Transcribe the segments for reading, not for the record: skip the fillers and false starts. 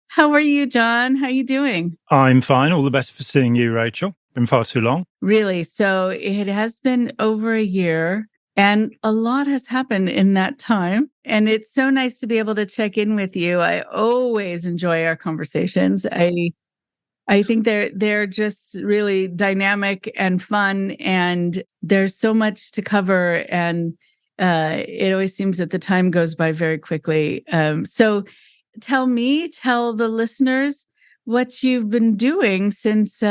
How are you, John? How you doing? I'm fine. All the best for seeing you, Rachel. Been far too long. Really? So it has been over a year and a lot has happened in that time. And it's so nice to be able to check in with you. I always enjoy our conversations. I think they're just really dynamic and fun, and there's so much to cover, and it always seems that the time goes by very quickly. So tell the listeners what you've been doing since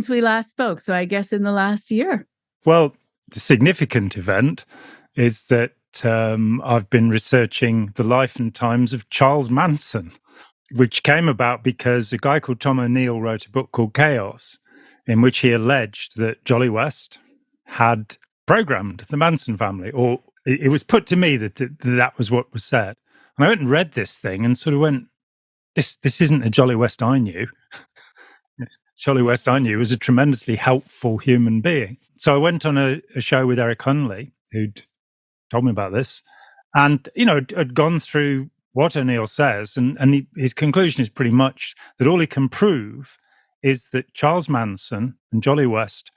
we last spoke. So I guess in the last year. Well, the significant event is that I've been researching the life and times of Charles Manson, which came about because a guy called Tom O'Neill wrote a book called Chaos, in which he alleged that Jolly West had programmed the Manson family, or it was put to me that was what was said. And I went and read this thing and sort of went, this isn't a Jolly West I knew. Jolly West I knew was a tremendously helpful human being. So I went on a show with Eric Hunley, who'd told me about this, and, had gone through what O'Neill says, and his conclusion is pretty much that all he can prove is that Charles Manson and Jolly West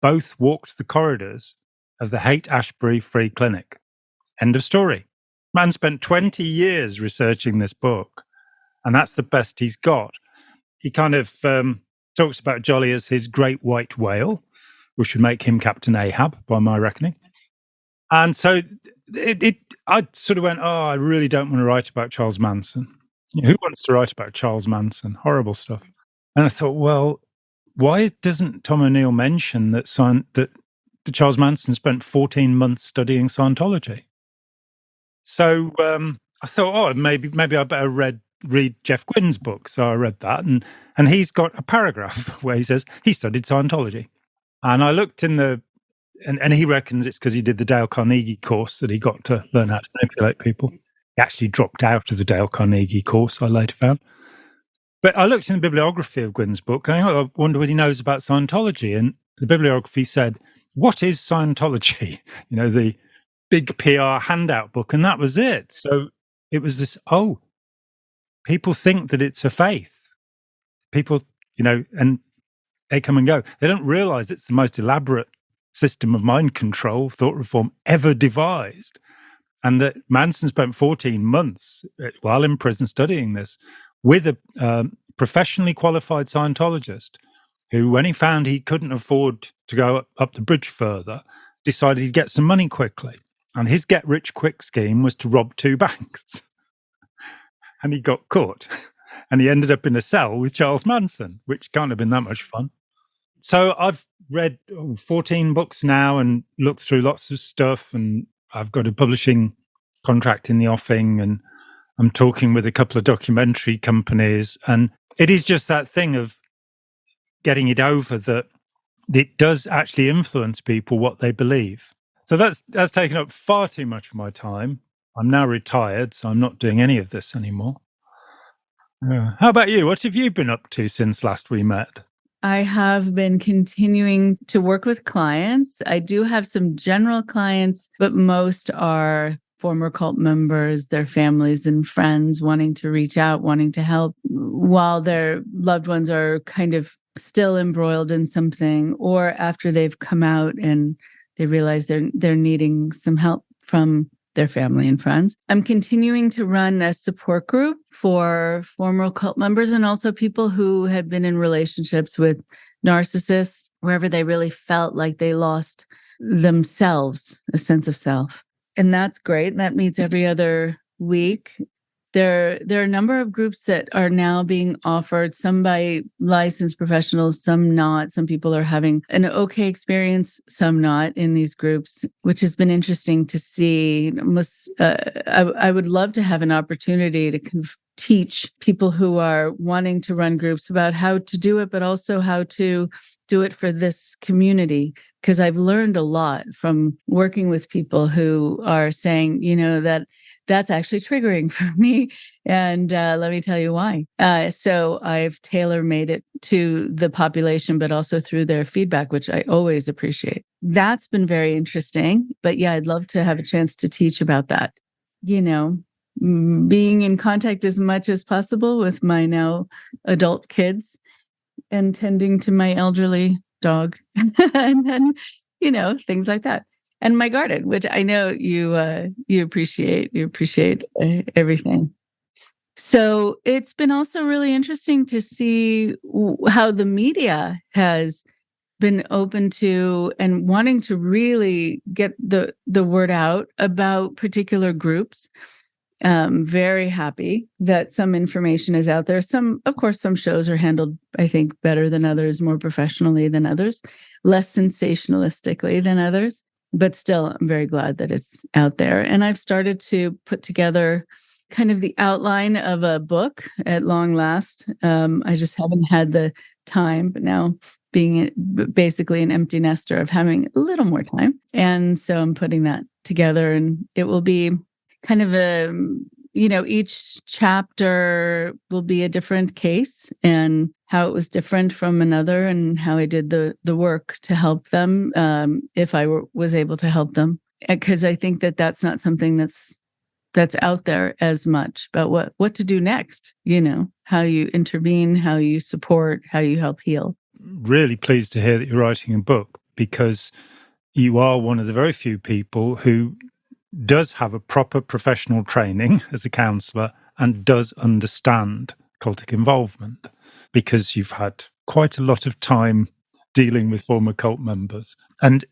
both walked the corridors of the Haight-Ashbury Free Clinic. End of story. Man spent 20 years researching this book, and that's the best he's got. He kind of talks about Jolly as his great white whale, which would make him Captain Ahab, by my reckoning. And so I sort of went, I really don't want to write about Charles Manson. Who wants to write about Charles Manson? Horrible stuff. And I thought, well, why doesn't Tom O'Neill mention that Charles Manson spent 14 months studying Scientology? So I thought, maybe I better read Jeff Gwynn's book. So I read that, and he's got a paragraph where he says he studied Scientology. And I looked in and he reckons it's because he did the Dale Carnegie course that he got to learn how to manipulate people. He actually dropped out of the Dale Carnegie course, I later found. But I looked in the bibliography of Gwynn's book, and I wonder what he knows about Scientology. And the bibliography said, what is Scientology? The big PR handout book. And that was it. So it was this, people think that it's a faith. People, and they come and go. They don't realize it's the most elaborate system of mind control, thought reform ever devised. And that Manson spent 14 months while in prison studying this with a professionally qualified Scientologist who, when he found he couldn't afford to go up the bridge further, decided he'd get some money quickly. And his get-rich-quick scheme was to rob 2 banks. And he got caught. And he ended up in a cell with Charles Manson, which can't have been that much fun. So I've read 14 books now and looked through lots of stuff, and I've got a publishing contract in the offing, and I'm talking with a couple of documentary companies. And it is just that thing of getting it over that it does actually influence people what they believe. So that's taken up far too much of my time. I'm now retired, so I'm not doing any of this anymore. How about you? What have you been up to since last we met? I have been continuing to work with clients. I do have some general clients, but most are former cult members, their families and friends wanting to reach out, wanting to help while their loved ones are kind of still embroiled in something, or after they've come out and they realize they're needing some help from their family and friends. I'm continuing to run a support group for former cult members and also people who have been in relationships with narcissists, wherever they really felt like they lost themselves, a sense of self. And that's great. That meets every other week. There are a number of groups that are now being offered, some by licensed professionals, some not. Some people are having an okay experience, some not in these groups, which has been interesting to see. I would love to have an opportunity to teach people who are wanting to run groups about how to do it, but also how to do it for this community, because I've learned a lot from working with people who are saying, that's actually triggering for me. And let me tell you why. So I've tailor-made it to the population, but also through their feedback, which I always appreciate. That's been very interesting. But yeah, I'd love to have a chance to teach about that. being in contact as much as possible with my now adult kids and tending to my elderly dog and then, things like that. And my garden, which I know you appreciate. You appreciate everything. So it's been also really interesting to see how the media has been open to and wanting to really get the word out about particular groups. Very happy that some information is out there. Of course, some shows are handled, I think, better than others, more professionally than others, less sensationalistically than others. But still, I'm very glad that it's out there. And I've started to put together kind of the outline of a book at long last. I just haven't had the time, but now being basically an empty nester of having a little more time. And so I'm putting that together, and it will be kind of each chapter will be a different case and how it was different from another and how I did the work to help them, if I was able to help them. Because I think that that's not something that's out there as much about what to do next, how you intervene, how you support, how you help heal. Really pleased to hear that you're writing a book, because you are one of the very few people who does have a proper professional training as a counsellor and does understand cultic involvement, because you've had quite a lot of time dealing with former cult members. And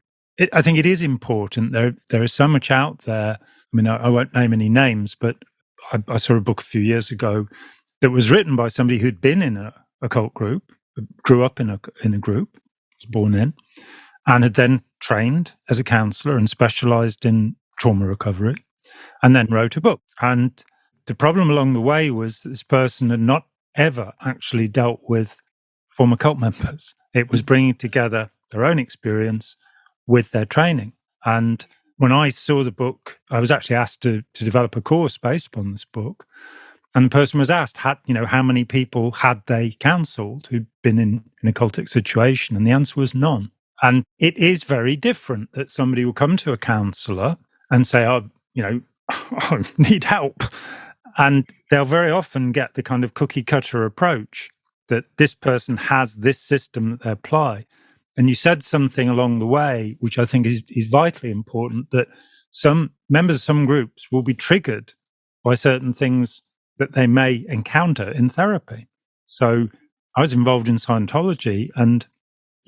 I think it is important. There is so much out there. I mean, I won't name any names, but I saw a book a few years ago that was written by somebody who'd been in a cult group, grew up in a group, was born in, and had then trained as a counsellor and specialised in trauma recovery, and then wrote a book. And the problem along the way was that this person had not ever actually dealt with former cult members. It was bringing together their own experience with their training. And when I saw the book, I was actually asked to develop a course based upon this book. And the person was asked, how many people had they counselled who'd been in a cultic situation? And the answer was none. And it is very different that somebody will come to a counsellor and say, I need help. And they'll very often get the kind of cookie cutter approach that this person has this system that they apply. And you said something along the way, which I think is vitally important, that some members of some groups will be triggered by certain things that they may encounter in therapy. So I was involved in Scientology, and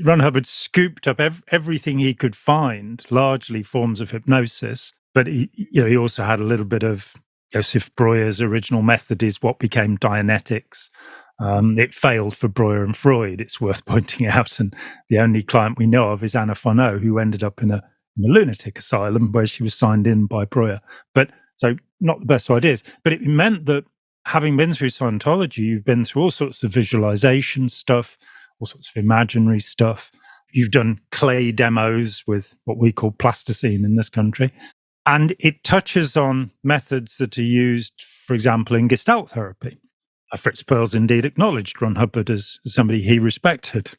Ron Hubbard scooped up everything he could find, largely forms of hypnosis. But he also had a little bit of Joseph Breuer's original method is what became Dianetics. It failed for Breuer and Freud, it's worth pointing out. And the only client we know of is Anna Fonot, who ended up in a lunatic asylum where she was signed in by Breuer. But so not the best ideas. But it meant that having been through Scientology, you've been through all sorts of visualization stuff, all sorts of imaginary stuff. You've done clay demos with what we call plasticine in this country. And it touches on methods that are used, for example, in Gestalt therapy. Fritz Perls indeed acknowledged Ron Hubbard as somebody he respected.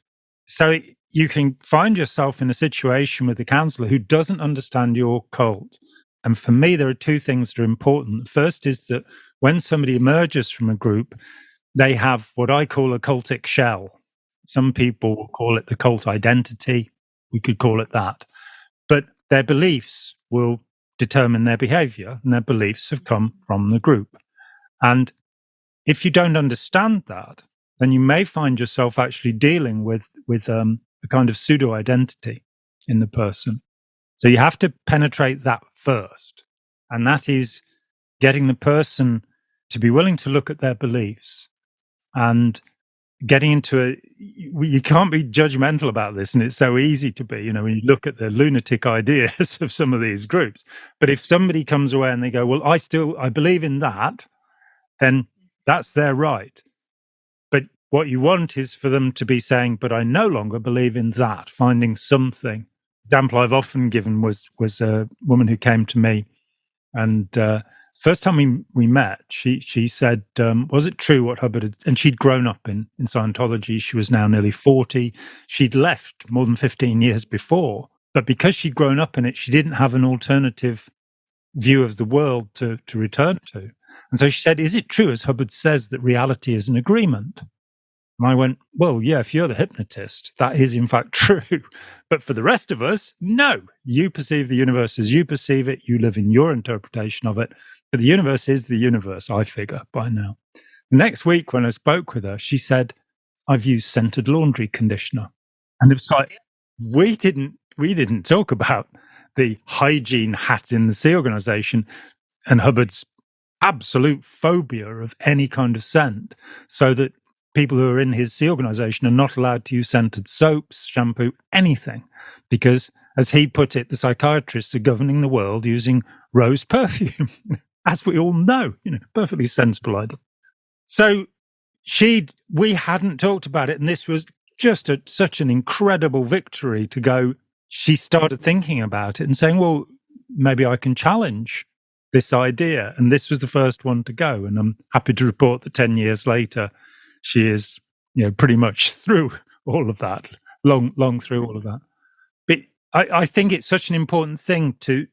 So you can find yourself in a situation with a counsellor who doesn't understand your cult. And for me, there are two things that are important. The first is that when somebody emerges from a group, they have what I call a cultic shell. Some people will call it the cult identity. We could call it that. But their beliefs will determine their behavior, and their beliefs have come from the group. And if you don't understand that, then you may find yourself actually dealing with a kind of pseudo-identity in the person. So you have to penetrate that first. And that is getting the person to be willing to look at their beliefs and getting into you can't be judgmental about this, and it's so easy to be, when you look at the lunatic ideas of some of these groups. But if somebody comes away and they go, well, I believe in that, then that's their right. But what you want is for them to be saying, but I no longer believe in that, finding something. Example I've often given was a woman who came to me, and first time we met, she said, was it true what Hubbard had, and she'd grown up in Scientology. She was now nearly 40. She'd left more than 15 years before, but because she'd grown up in it, she didn't have an alternative view of the world to return to. And so she said, is it true, as Hubbard says, that reality is an agreement? And I went, well, yeah, if you're the hypnotist, that is in fact true. But for the rest of us, no. You perceive the universe as you perceive it. You live in your interpretation of it. But the universe is the universe, I figure, by now. The next week, when I spoke with her, she said, I've used scented laundry conditioner. And it's like, we didn't talk about the hygiene hat in the Sea Organization and Hubbard's absolute phobia of any kind of scent, so that people who are in his Sea Organization are not allowed to use scented soaps, shampoo, anything, because, as he put it, the psychiatrists are governing the world using rose perfume, as we all know, perfectly sensible idea. So we hadn't talked about it, and this was just such an incredible victory to go. She started thinking about it and saying, well, maybe I can challenge this idea. And this was the first one to go. And I'm happy to report that 10 years later, she is, pretty much through all of that, long through all of that. But I think it's such an important thing to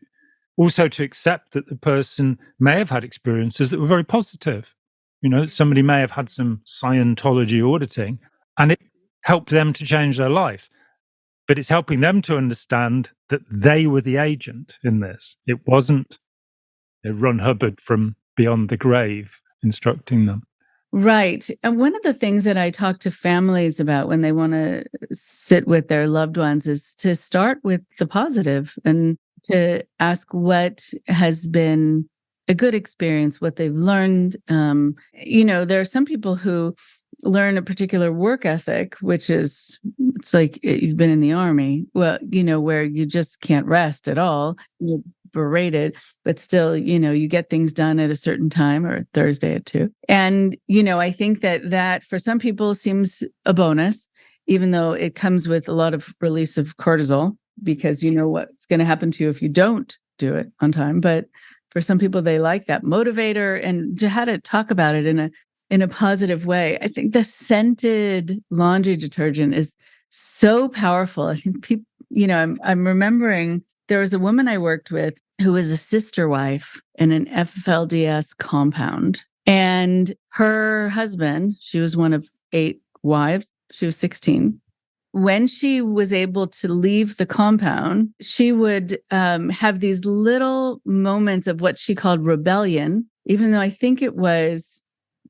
also to accept that the person may have had experiences that were very positive. Somebody may have had some Scientology auditing and it helped them to change their life. But it's helping them to understand that they were the agent in this. It wasn't Ron Hubbard from beyond the grave instructing them. Right. And one of the things that I talk to families about when they want to sit with their loved ones is to start with the positive and to ask what has been a good experience, what they've learned. There are some people who learn a particular work ethic, which is, it's like you've been in the army, well, where you just can't rest at all. You're berated, but still, you get things done at a certain time, or Thursday at 2. And, I think that for some people seems a bonus, even though it comes with a lot of release of cortisol, because you know what's going to happen to you if you don't do it on time. But for some people, they like that motivator, and to how to talk about it in a positive way. I think the scented laundry detergent is so powerful. I think people, I'm remembering there was a woman I worked with who was a sister wife in an FLDS compound. And her husband, she was one of 8 wives, she was 16. When she was able to leave the compound, she would have these little moments of what she called rebellion, even though I think it was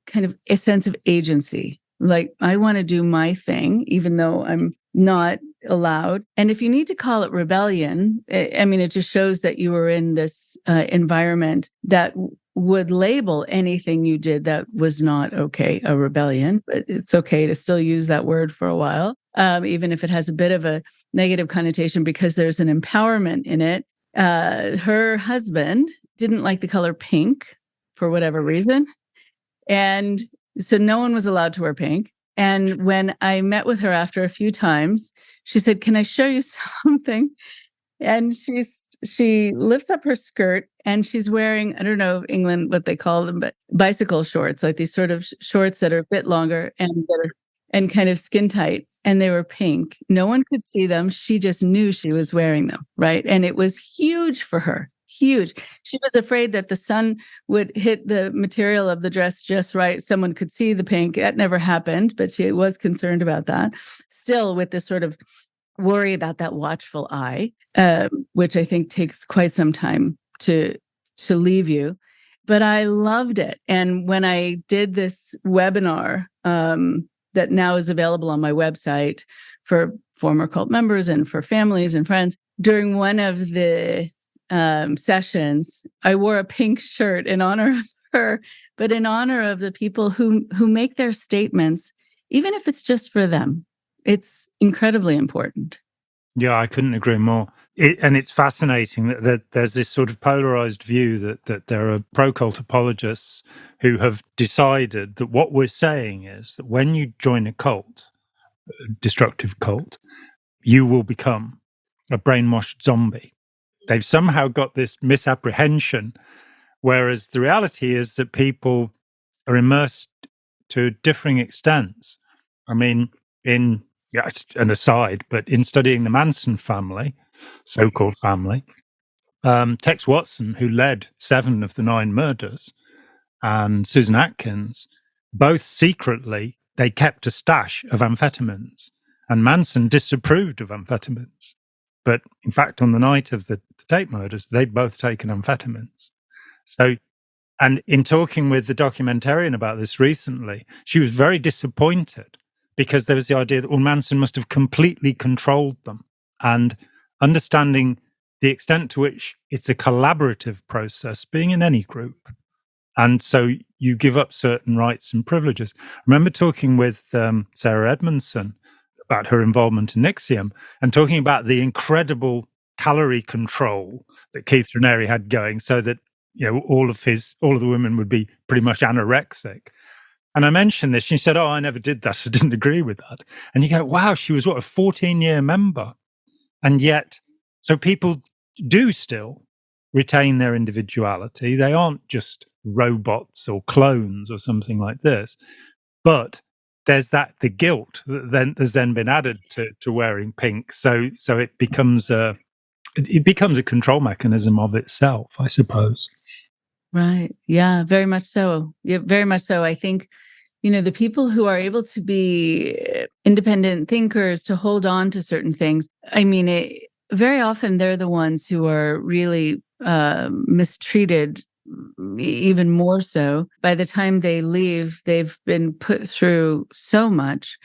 kind of a sense of agency. Like, I want to do my thing, even though I'm not allowed. And if you need to call it rebellion, it just shows that you were in this environment that would label anything you did that was not okay a rebellion. But it's okay to still use that word for a while, even if it has a bit of a negative connotation, because there's an empowerment in it. Her husband didn't like the color pink for whatever reason. And so no one was allowed to wear pink. And when I met with her after a few times, she said, "Can I show you something?" And she lifts up her skirt and she's wearing, I don't know England what they call them, but bicycle shorts, like these sort of shorts that are a bit longer and kind of skin tight. And they were pink. No one could see them. She just knew she was wearing them, right? And it was huge for her. Huge. She was afraid that the sun would hit the material of the dress just right. Someone could see the pink. That never happened, but she was concerned about that. Still with this sort of worry about that watchful eye, which I think takes quite some time to leave you. But I loved it. And when I did this webinar that now is available on my website for former cult members and for families and friends, during one of the sessions, I wore a pink shirt in honor of her, but in honor of the people who make their statements, even if it's just for them. It's incredibly important. Yeah, I couldn't agree more. And it's fascinating that there's this sort of polarized view that there are pro-cult apologists who have decided that what we're saying is that when you join a cult, a destructive cult, you will become a brainwashed zombie. They've somehow got this misapprehension, whereas the reality is that people are immersed to differing extents. I mean, it's an aside, but in studying the Manson family, so-called family, Tex Watson, who led 7 of the 9 murders, and Susan Atkins, both secretly, they kept a stash of amphetamines. And Manson disapproved of amphetamines. But in fact, on the night of the Tate murders, they'd both taken amphetamines. So, and in talking with the documentarian about this recently, she was very disappointed because there was the idea that, well, Manson must have completely controlled them. And understanding the extent to which it's a collaborative process, being in any group. And so you give up certain rights and privileges. I remember talking with Sarah Edmondson about her involvement in NXIVM and talking about the incredible calorie control that Keith Raniere had going, so that all of the women would be pretty much anorexic. And I mentioned this, and she said, "Oh, I never did that. I didn't agree with that." And you go, "Wow, she was a 14-year member," and yet, so people do still retain their individuality. They aren't just robots or clones or something like this, but there's the guilt that has then been added to wearing pink. So it becomes a control mechanism of itself, I suppose. Right. Yeah, very much so. Yeah, very much so. I think, the people who are able to be independent thinkers, to hold on to certain things, very often they're the ones who are really mistreated, even more so. By the time they leave, they've been put through so much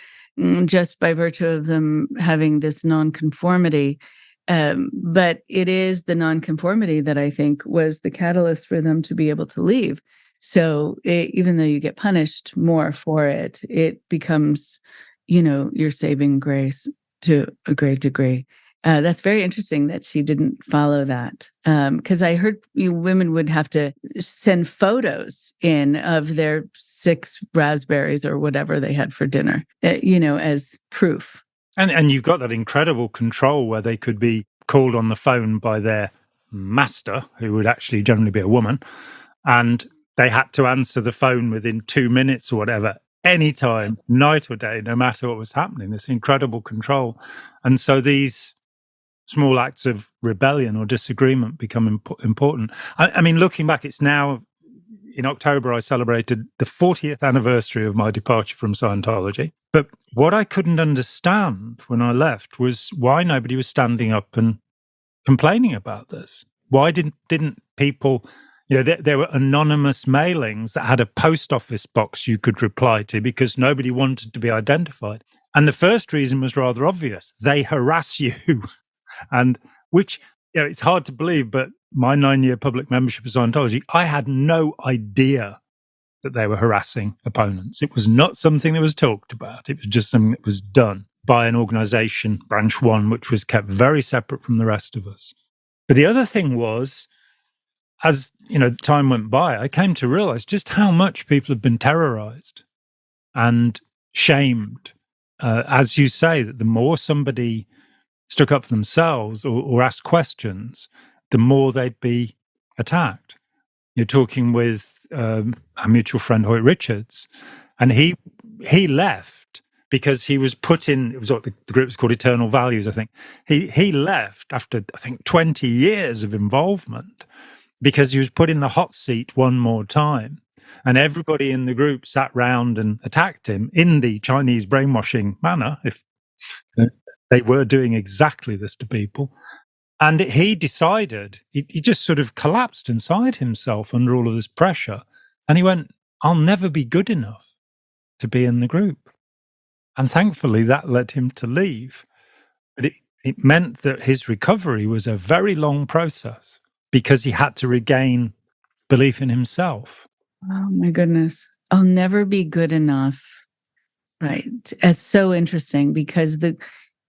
just by virtue of them having this nonconformity. But it is the nonconformity that I think was the catalyst for them to be able to leave. So even though you get punished more for it, it becomes, your saving grace to a great degree. That's very interesting that she didn't follow that. Because I heard women would have to send photos in of their 6 raspberries or whatever they had for dinner, as proof. And you've got that incredible control where they could be called on the phone by their master, who would actually generally be a woman, and they had to answer the phone within 2 minutes or whatever, anytime, night or day, no matter what was happening. This incredible control. And so these small acts of rebellion or disagreement become important. I mean, looking back, it's now, in October, I celebrated the 40th anniversary of my departure from Scientology. But what I couldn't understand when I left was why nobody was standing up and complaining about this. Why didn't people, there were anonymous mailings that had a post office box you could reply to because nobody wanted to be identified. And the first reason was rather obvious. They harass you. And which, it's hard to believe, but my 9-year public membership of Scientology, I had no idea that they were harassing opponents. It was not something that was talked about. It was just something that was done by an organization, Branch 1, which was kept very separate from the rest of us. But the other thing was, as the time went by, I came to realize just how much people have been terrorized and shamed. As you say, that the more somebody stuck up for themselves or asked questions, the more they'd be attacked. You're talking with our mutual friend Hoyt Richards, and he left because he was put in. It was what the group was called Eternal Values, I think. He left after, I think, 20 years of involvement because he was put in the hot seat one more time, and everybody in the group sat round and attacked him in the Chinese brainwashing manner. If they were doing exactly this to people. And he decided, he just sort of collapsed inside himself under all of this pressure. And he went, I'll never be good enough to be in the group. And thankfully, that led him to leave. But it meant that his recovery was a very long process because he had to regain belief in himself. Oh, my goodness. I'll never be good enough. Right. It's so interesting because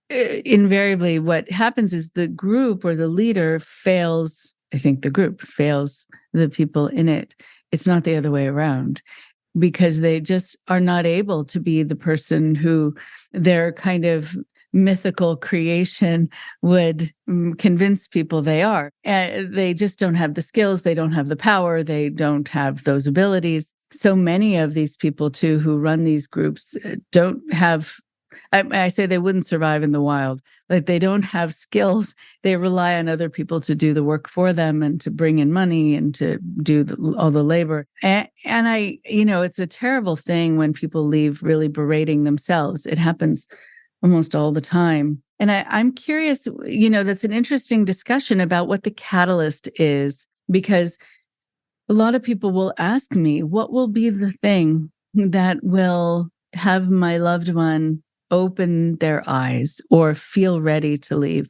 invariably what happens is the group or the leader fails. I think the group fails the people in it. It's not the other way around, because they just are not able to be the person who their kind of mythical creation would convince people they are. They just don't have the skills. They don't have the power. They don't have those abilities. So many of these people, too, who run these groups don't have I say they wouldn't survive in the wild. Like, they don't have skills. They rely on other people to do the work for them and to bring in money and to do all the labor. And I, it's a terrible thing when people leave really berating themselves. It happens almost all the time. And I'm curious, that's an interesting discussion about what the catalyst is, because a lot of people will ask me, what will be the thing that will have my loved one open their eyes or feel ready to leave?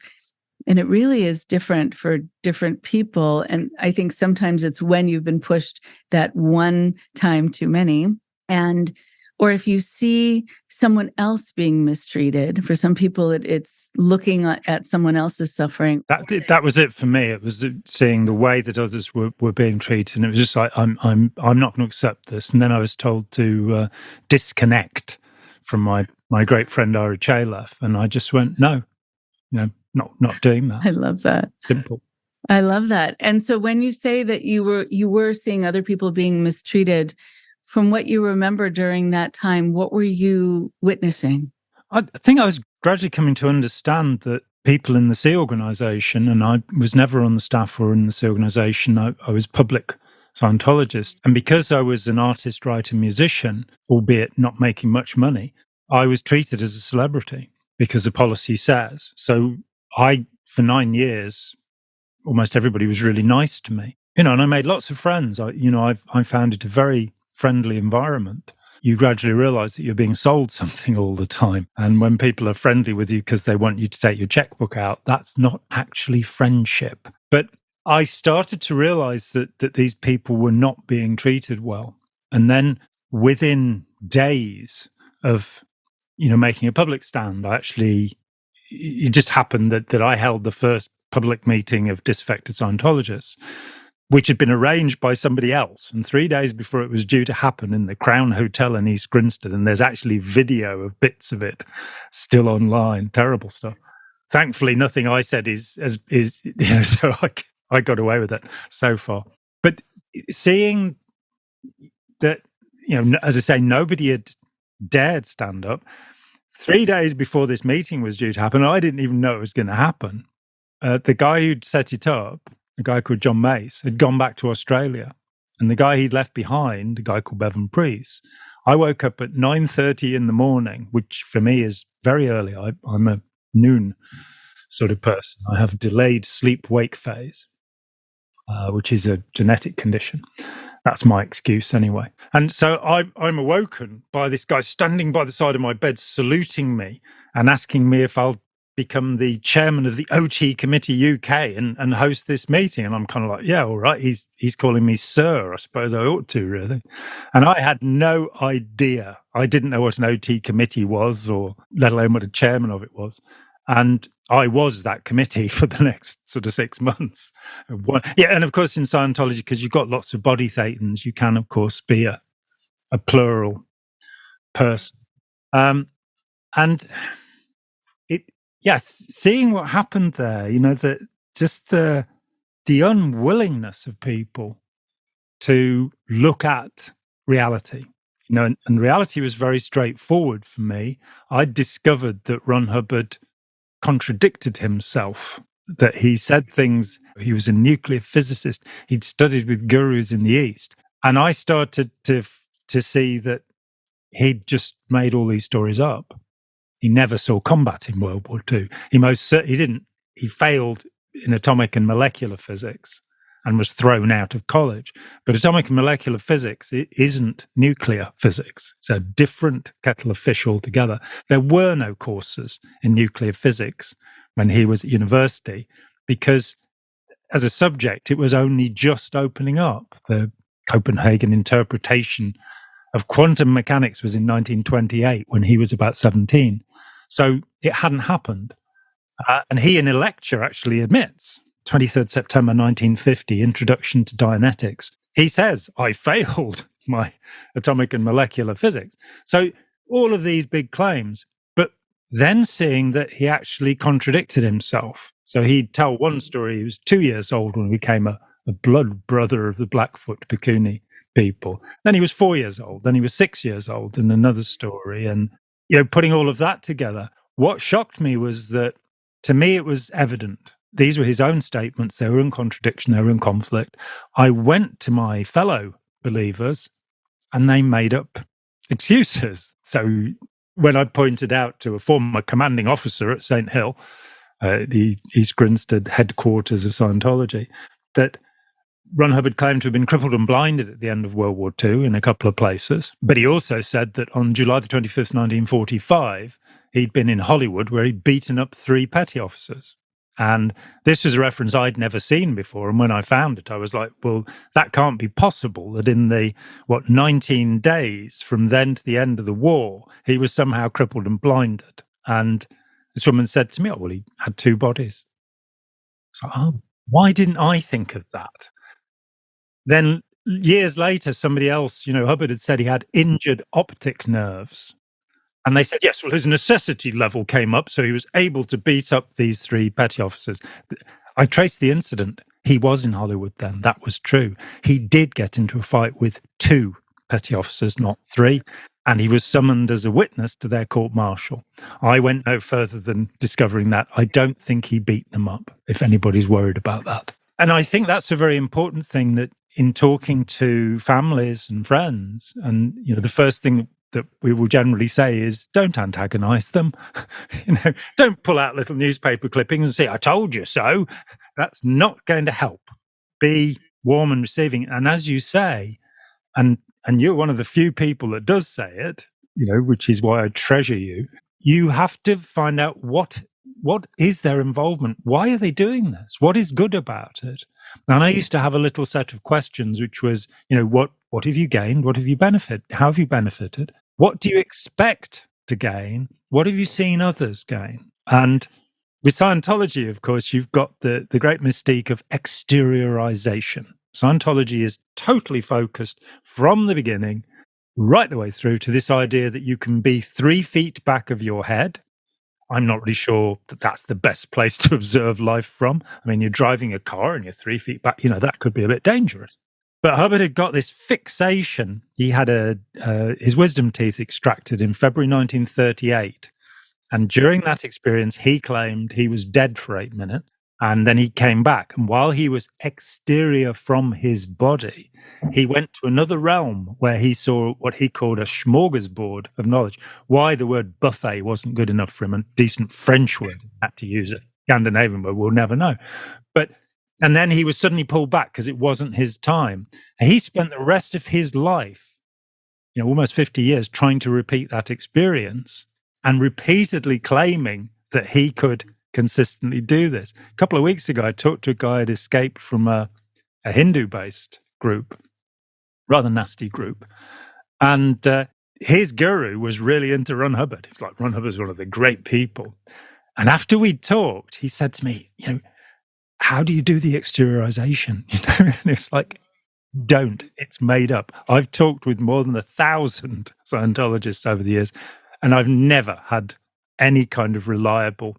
And it really is different for different people. And I think sometimes it's when you've been pushed that one time too many, or if you see someone else being mistreated. For some people, it's looking at someone else's suffering. That was it for me. It was seeing the way that others were being treated, and it was just like, I'm not going to accept this. And then I was told to disconnect from my great friend Ira Chalef, and I just went, no, not doing that. I love that. Simple. I love that. And so when you say that you were seeing other people being mistreated, from what you remember during that time, what were you witnessing? I think I was gradually coming to understand that people in the Sea Organisation, and I was never on the staff or in the Sea Organisation, I was public Scientologist. And because I was an artist, writer, musician, albeit not making much money, I was treated as a celebrity because the policy says. So for 9 years, almost everybody was really nice to me. And I made lots of friends. I found it a very friendly environment. You gradually realize that you're being sold something all the time. And when people are friendly with you because they want you to take your checkbook out, that's not actually friendship. But I started to realize that these people were not being treated well. And then within days of, making a public stand, it just happened that I held the first public meeting of disaffected Scientologists, which had been arranged by somebody else. And 3 days before it was due to happen in the Crown Hotel in East Grinstead, and there's actually video of bits of it still online. Terrible stuff. Thankfully, nothing I said is so I got away with it so far. But seeing that, as I say, nobody had dared stand up. 3 days before this meeting was due to happen, I didn't even know it was going to happen. The guy who'd set it up, a guy called John Mace, had gone back to Australia. And the guy he'd left behind, a guy called Bevan Priest, I woke up at 9:30 in the morning, which for me is very early. I'm a noon sort of person. I have a delayed sleep-wake phase, which is a genetic condition. That's my excuse anyway. And so I'm awoken by this guy standing by the side of my bed, saluting me and asking me if I'll become the chairman of the OT Committee UK and host this meeting. And I'm kind of like, yeah, all right. He's calling me sir. I suppose I ought to, really. And I had no idea. I didn't know what an OT committee was, or let alone what a chairman of it was. And I was that committee for the next sort of 6 months. Yeah, and of course in Scientology, because you've got lots of body thetans, you can, of course, be a plural person. And seeing what happened there, the unwillingness of people to look at reality, and reality was very straightforward for me. I discovered that Ron Hubbard contradicted himself, that he said things. He was a nuclear physicist. He'd studied with gurus in the East. And I started to see that he'd just made all these stories up. He never saw combat in World War II. He didn't. He failed in atomic and molecular physics and was thrown out of college. But atomic and molecular physics, it isn't nuclear physics. It's a different kettle of fish altogether. There were no courses in nuclear physics when he was at university, because as a subject, it was only just opening up. The Copenhagen interpretation of quantum mechanics was in 1928 when he was about 17. So it hadn't happened. And he, in a lecture, actually admits, 23rd September 1950, Introduction to Dianetics, he says, I failed my atomic and molecular physics. So all of these big claims, but then seeing that he actually contradicted himself. So he'd tell one story. He was 2 years old when he became a blood brother of the Blackfoot Pekuni people. Then he was 4 years old. Then he was 6 years old in another story. And putting all of that together, what shocked me was that, to me, it was evident. These were his own statements. They were in contradiction. They were in conflict. I went to my fellow believers and they made up excuses. So when I pointed out to a former commanding officer at St. Hill, the East Grinstead headquarters of Scientology, that Ron Hubbard claimed to have been crippled and blinded at the end of World War II in a couple of places. But he also said that on July the 25th, 1945, he'd been in Hollywood where he'd beaten up 3 petty officers. And this was a reference I'd never seen before. And when I found it, I was like, well, that can't be possible, that in the, 19 days from then to the end of the war, he was somehow crippled and blinded. And this woman said to me, oh, well, he had 2 bodies. So, why didn't I think of that? Then years later, somebody else, Hubbard had said he had injured optic nerves. And they said, yes, well, his necessity level came up, so he was able to beat up these 3 petty officers. I traced the incident. He was in Hollywood then. That was true. He did get into a fight with 2 petty officers, not 3. And he was summoned as a witness to their court-martial. I went no further than discovering that. I don't think he beat them up, if anybody's worried about that. And I think that's a very important thing, that in talking to families and friends, and, the first thing that we will generally say is, don't antagonize them. Don't pull out little newspaper clippings and say, I told you so. That's not going to help. Be warm and receiving. And as you say, and you're one of the few people that does say it, which is why I treasure you, you have to find out what is their involvement? Why are they doing this? What is good about it? And I used to have a little set of questions, which was, what have you gained? What have you benefited? How have you benefited? What do you expect to gain? What have you seen others gain? And with Scientology, of course, you've got the great mystique of exteriorization. Scientology is totally focused from the beginning right the way through to this idea that you can be 3 feet back of your head. I'm not really sure that that's the best place to observe life from. I mean, you're driving a car and you're 3 feet back, that could be a bit dangerous. But Hubbard had got this fixation. He had his wisdom teeth extracted in February 1938. And during that experience, he claimed he was dead for 8 minutes. And then he came back. And while he was exterior from his body, he went to another realm where he saw what he called a smorgasbord of knowledge. Why the word buffet wasn't good enough for him, a decent French word, had to use it. Scandinavian word, we'll never know. And then he was suddenly pulled back because it wasn't his time. And he spent the rest of his life, almost 50 years, trying to repeat that experience and repeatedly claiming that he could consistently do this. A couple of weeks ago, I talked to a guy who'd escaped from a Hindu-based group, rather nasty group. And his guru was really into Ron Hubbard. It's like, Ron Hubbard's one of the great people. And after we'd talked, he said to me, how do you do the exteriorization? And it's like, don't. It's made up. I've talked with more than 1,000 Scientologists over the years, and I've never had any kind of reliable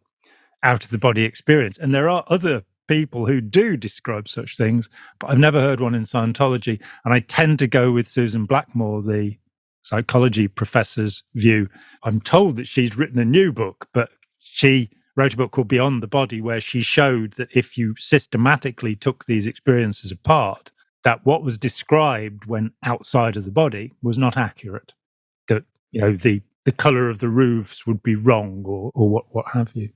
out-of-the-body experience. And there are other people who do describe such things, but I've never heard one in Scientology. And I tend to go with Susan Blackmore, the psychology professor's view. I'm told that she's written a new book, but she wrote a book called Beyond the Body, where she showed that if you systematically took these experiences apart, that what was described when outside of the body was not accurate. That, the color of the roofs would be wrong, or what have you.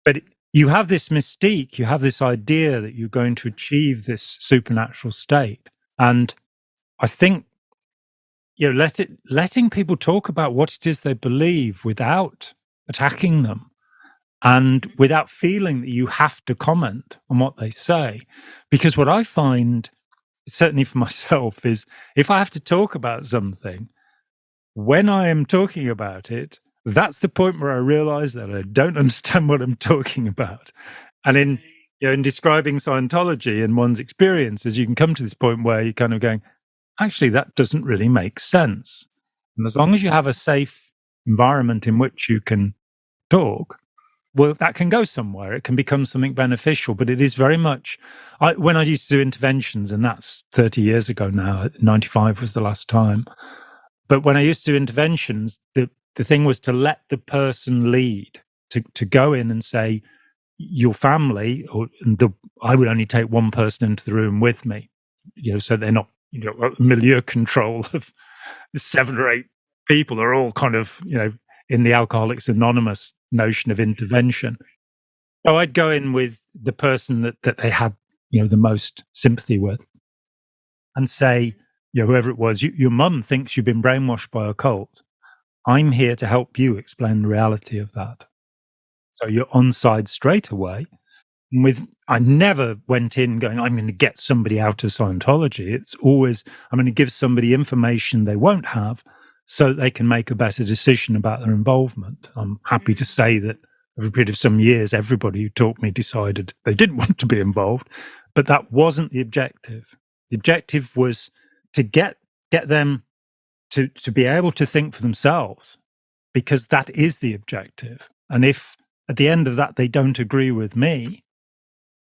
But you have this mystique, you have this idea that you're going to achieve this supernatural state. And I think, letting people talk about what it is they believe without attacking them, and without feeling that you have to comment on what they say. Because what I find, certainly for myself, is if I have to talk about something, when I am talking about it, that's the point where I realize that I don't understand what I'm talking about. And in describing Scientology and one's experiences, you can come to this point where you're kind of going, actually, that doesn't really make sense. And as long as you have a safe environment in which you can talk, well, that can go somewhere. It can become something beneficial, but it is very much, when I used to do interventions, and that's 30 years ago now, 95 was the last time. But when I used to do interventions, the the thing was to let the person lead, to go in and say, your family, I would only take one person into the room with me, so they're not, milieu control of 7 or 8 people are all kind of, in the Alcoholics Anonymous notion of intervention. So I'd go in with the person that they had, the most sympathy with, and say, whoever it was, your mum thinks you've been brainwashed by a cult. I'm here to help you explain the reality of that. So you're on side straight away. I never went in going, I'm going to get somebody out of Scientology. It's always, I'm going to give somebody information they won't have so that they can make a better decision about their involvement. I'm happy to say that over a period of some years, everybody who taught me decided they didn't want to be involved, but that wasn't the objective. The objective was to get them to be able to think for themselves, because that is the objective. And if at the end of that they don't agree with me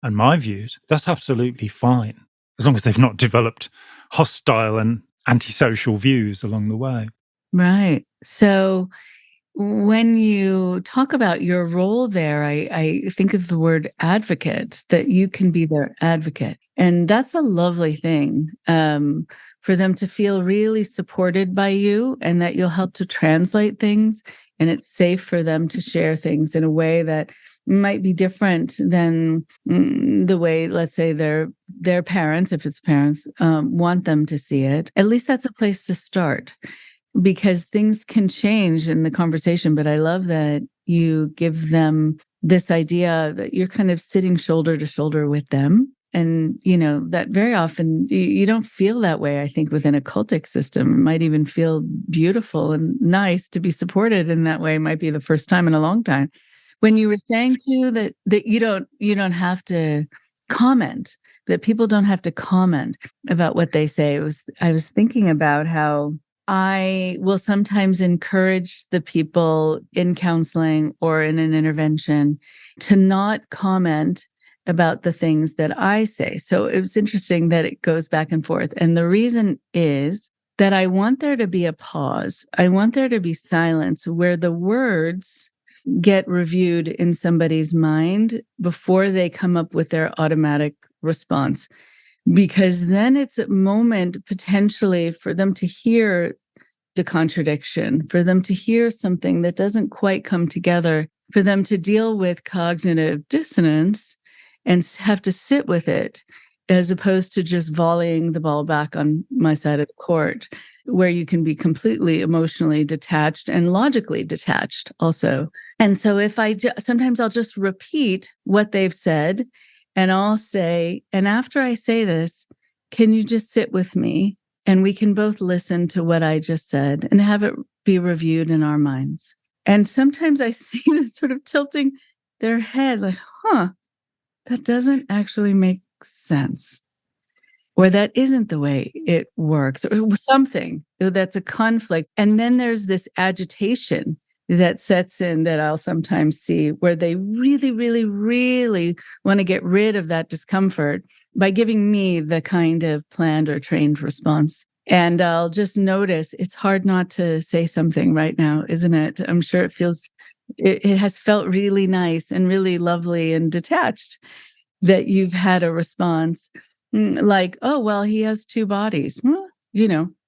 and my views, that's absolutely fine, as long as they've not developed hostile and antisocial views along the way. Right. So when you talk about your role there, I think of the word advocate, that you can be their advocate. And that's a lovely thing, for them to feel really supported by you, and that you'll help to translate things. And it's safe for them to share things in a way that might be different than the way, let's say, their parents, if it's parents, want them to see it. At least that's a place to start, because things can change in the conversation. But I love that you give them this idea that you're kind of sitting shoulder to shoulder with them. And, that very often you don't feel that way, I think, within a cultic system. It might even feel beautiful and nice to be supported in that way. It might be the first time in a long time. When you were saying too that you don't have to comment, that people don't have to comment about what they say, I was thinking about how I will sometimes encourage the people in counseling or in an intervention to not comment about the things that I say. So it was interesting that it goes back and forth. And the reason is that I want there to be a pause. I want there to be silence where the words get reviewed in somebody's mind before they come up with their automatic response. Because then it's a moment potentially for them to hear the contradiction, for them to hear something that doesn't quite come together, for them to deal with cognitive dissonance and have to sit with it, as opposed to just volleying the ball back on my side of the court, where you can be completely emotionally detached and logically detached also. And so if sometimes I'll just repeat what they've said, and I'll say, and after I say this, can you just sit with me? And we can both listen to what I just said and have it be reviewed in our minds. And sometimes I see them sort of tilting their head like, that doesn't actually make sense. Or that isn't the way it works, or something that's a conflict. And then there's this agitation that sets in that I'll sometimes see, where they really, really, really want to get rid of that discomfort by giving me the kind of planned or trained response. And I'll just notice it's hard not to say something right now, isn't it? I'm sure it has felt really nice and really lovely and detached that you've had a response like, oh, well, he has 2 bodies. Well,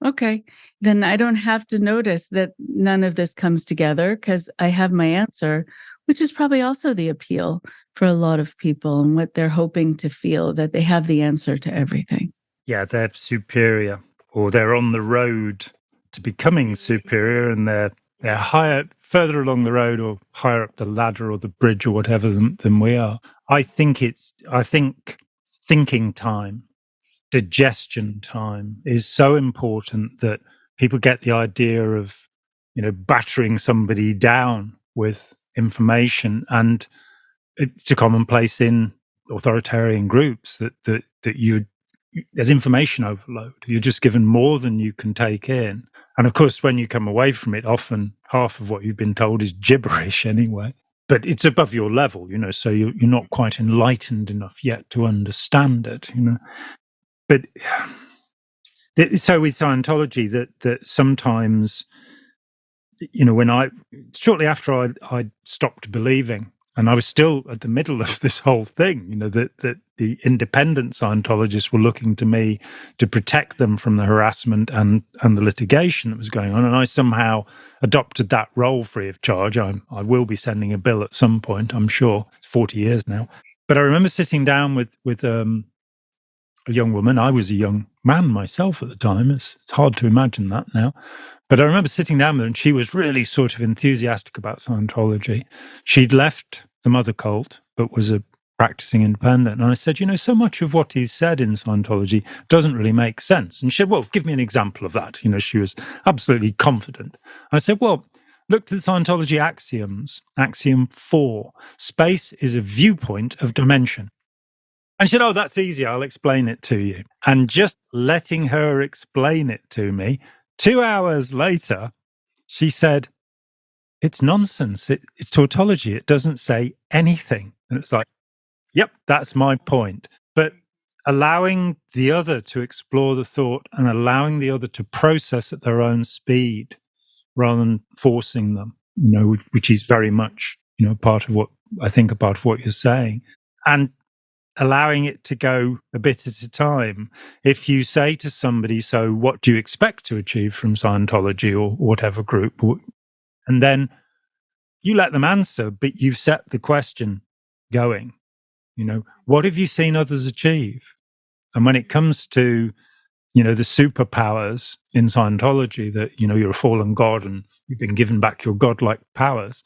okay. Then I don't have to notice that none of this comes together, because I have my answer, which is probably also the appeal for a lot of people and what they're hoping to feel, that they have the answer to everything. Yeah, they're superior, or they're on the road to becoming superior, and they're further along the road, or higher up the ladder or the bridge or whatever than we are. I think thinking time, digestion time is so important, that people get the idea of, battering somebody down with information. And it's a commonplace in authoritarian groups that there's information overload. You're just given more than you can take in. And of course, when you come away from it, often half of what you've been told is gibberish anyway. But it's above your level, so you're not quite enlightened enough yet to understand it, But so with Scientology, that sometimes shortly after I stopped believing, and I was still at the middle of this whole thing, that the independent Scientologists were looking to me to protect them from the harassment and the litigation that was going on. And I somehow adopted that role free of charge. I will be sending a bill at some point, I'm sure. It's 40 years now. But I remember sitting down with a young woman. I was a young man myself at the time. It's hard to imagine that now. But I remember sitting down with her, and she was really sort of enthusiastic about Scientology. She'd left the mother cult, but was a practicing independent. And I said, so much of what he's said in Scientology doesn't really make sense. And she said, well, give me an example of that. She was absolutely confident. I said, well, look to the Scientology axioms. Axiom 4, space is a viewpoint of dimension. And she said, oh, that's easy. I'll explain it to you. And just letting her explain it to me, 2 hours later, she said, it's nonsense. It's tautology. It doesn't say anything. And it's like, yep, that's my point. But allowing the other to explore the thought and allowing the other to process at their own speed rather than forcing them, which is very much, part of what you're saying. And allowing it to go a bit at a time. If you say to somebody, so what do you expect to achieve from Scientology or whatever group? And then you let them answer, but you've set the question going, what have you seen others achieve? And when it comes to, the superpowers in Scientology, that, you're a fallen god and you've been given back your godlike powers,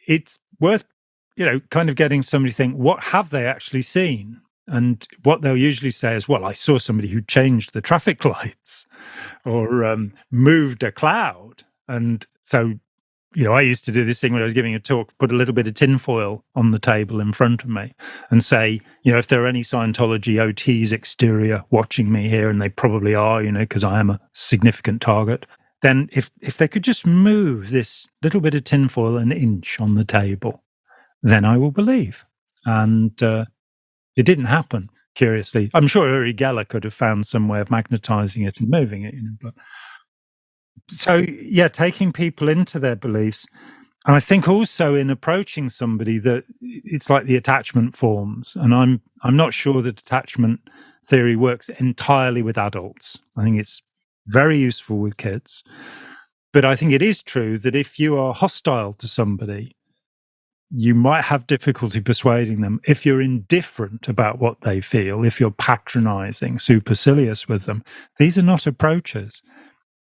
it's worth kind of getting somebody to think, what have they actually seen? And what they'll usually say is, well, I saw somebody who changed the traffic lights or moved a cloud. And so, I used to do this thing when I was giving a talk, put a little bit of tinfoil on the table in front of me and say, if there are any Scientology OTs exterior watching me here, and they probably are, because I am a significant target, then if they could just move this little bit of tinfoil an inch on the table, then I will believe. And it didn't happen, curiously. I'm sure Uri Geller could have found some way of magnetizing it and moving it. But so, yeah, taking people into their beliefs. And I think also in approaching somebody that it's like the attachment forms. And I'm not sure that attachment theory works entirely with adults. I think it's very useful with kids. But I think it is true that if you are hostile to somebody, you might have difficulty persuading them. If you're indifferent about what they feel, if you're patronizing, supercilious with them, these are not approaches.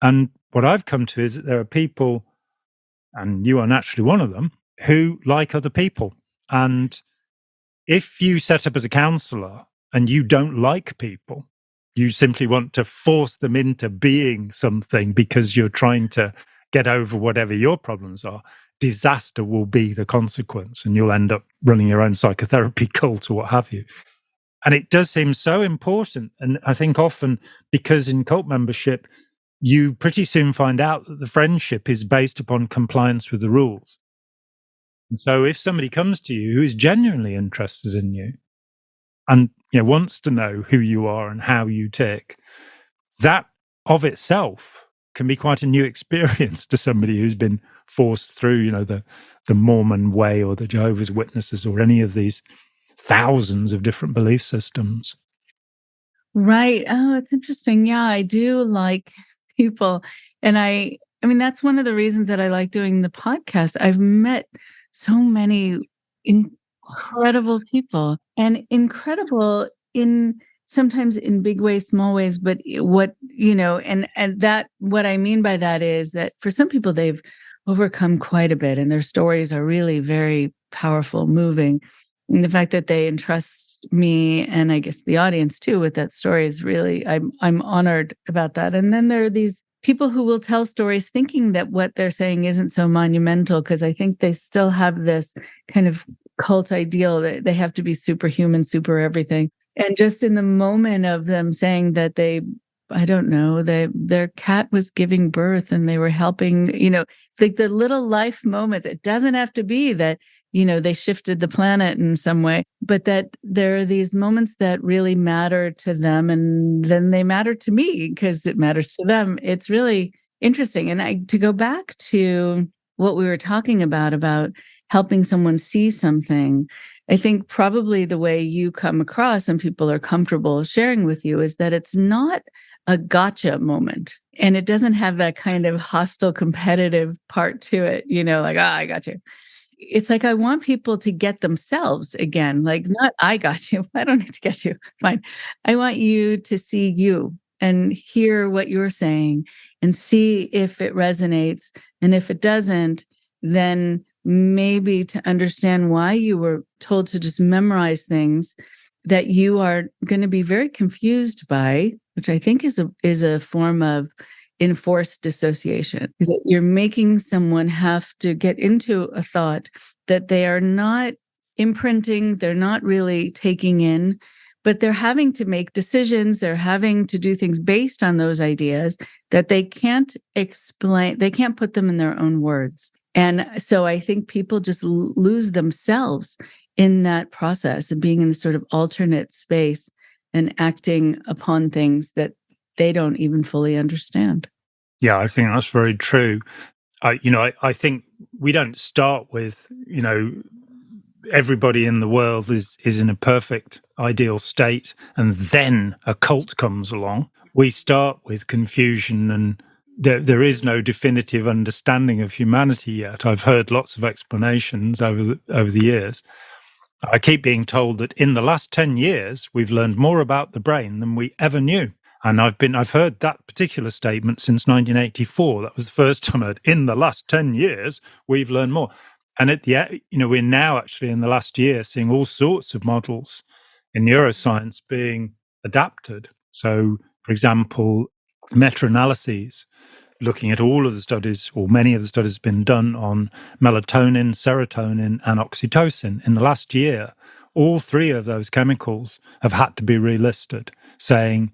And what I've come to is that there are people, and you are naturally one of them, who like other people. And if you set up as a counselor and you don't like people, you simply want to force them into being something because you're trying to get over whatever your problems are, disaster will be the consequence, and you'll end up running your own psychotherapy cult or what have you. And it does seem so important. And I think often, because in cult membership, you pretty soon find out that the friendship is based upon compliance with the rules. And so if somebody comes to you who is genuinely interested in you and wants to know who you are and how you tick, that of itself can be quite a new experience to somebody who's been forced through, the Mormon way or the Jehovah's Witnesses or any of these thousands of different belief systems. Right. Oh, it's interesting. Yeah, I do like people. And I mean, that's one of the reasons that I like doing the podcast. I've met so many incredible people, and incredible in sometimes in big ways, small ways, but what I mean by that is that for some people, they've overcome quite a bit, and their stories are really very powerful, moving. And the fact that they entrust me, and I guess the audience too, with that story is really, I'm honored about that. And then there are these people who will tell stories thinking that what they're saying isn't so monumental, because I think they still have this kind of cult ideal that they have to be superhuman, super everything. And just in the moment of them saying that I don't know, their cat was giving birth and they were helping, like the little life moments. It doesn't have to be that, they shifted the planet in some way, but that there are these moments that really matter to them, and then they matter to me because it matters to them. It's really Interesting. And to go back to what we were talking about helping someone see something, I think probably the way you come across and people are comfortable sharing with you is that it's not a gotcha moment. And it doesn't have that kind of hostile competitive part to it, like, I got you. It's like, I want people to get themselves again, like, not I got you. I don't need to get you. Fine. I want you to see you and hear what you're saying and see if it resonates. And if it doesn't, then maybe to understand why you were told to just memorize things that you are going to be very confused by, which I think is a form of enforced dissociation. That you're making someone have to get into a thought that they are not imprinting, they're not really taking in, but they're having to make decisions, they're having to do things based on those ideas that they can't explain, they can't put them in their own words. And so I think people just lose themselves in that process of being in this sort of alternate space and acting upon things that they don't even fully understand. Yeah, I think that's very true. I think we don't start with, everybody in the world is in a perfect ideal state, and then a cult comes along. We start with confusion, and there is no definitive understanding of humanity yet. I've heard lots of explanations over the years. I keep being told that in the last 10 years, we've learned more about the brain than we ever knew. And I've heard that particular statement since 1984. That was the first time I heard, in the last 10 years, we've learned more. And we're now actually in the last year seeing all sorts of models in neuroscience being adapted. So, for example, meta-analyses looking at all of the studies, or many of the studies have been done on melatonin, serotonin, and oxytocin. In the last year, all three of those chemicals have had to be relisted, saying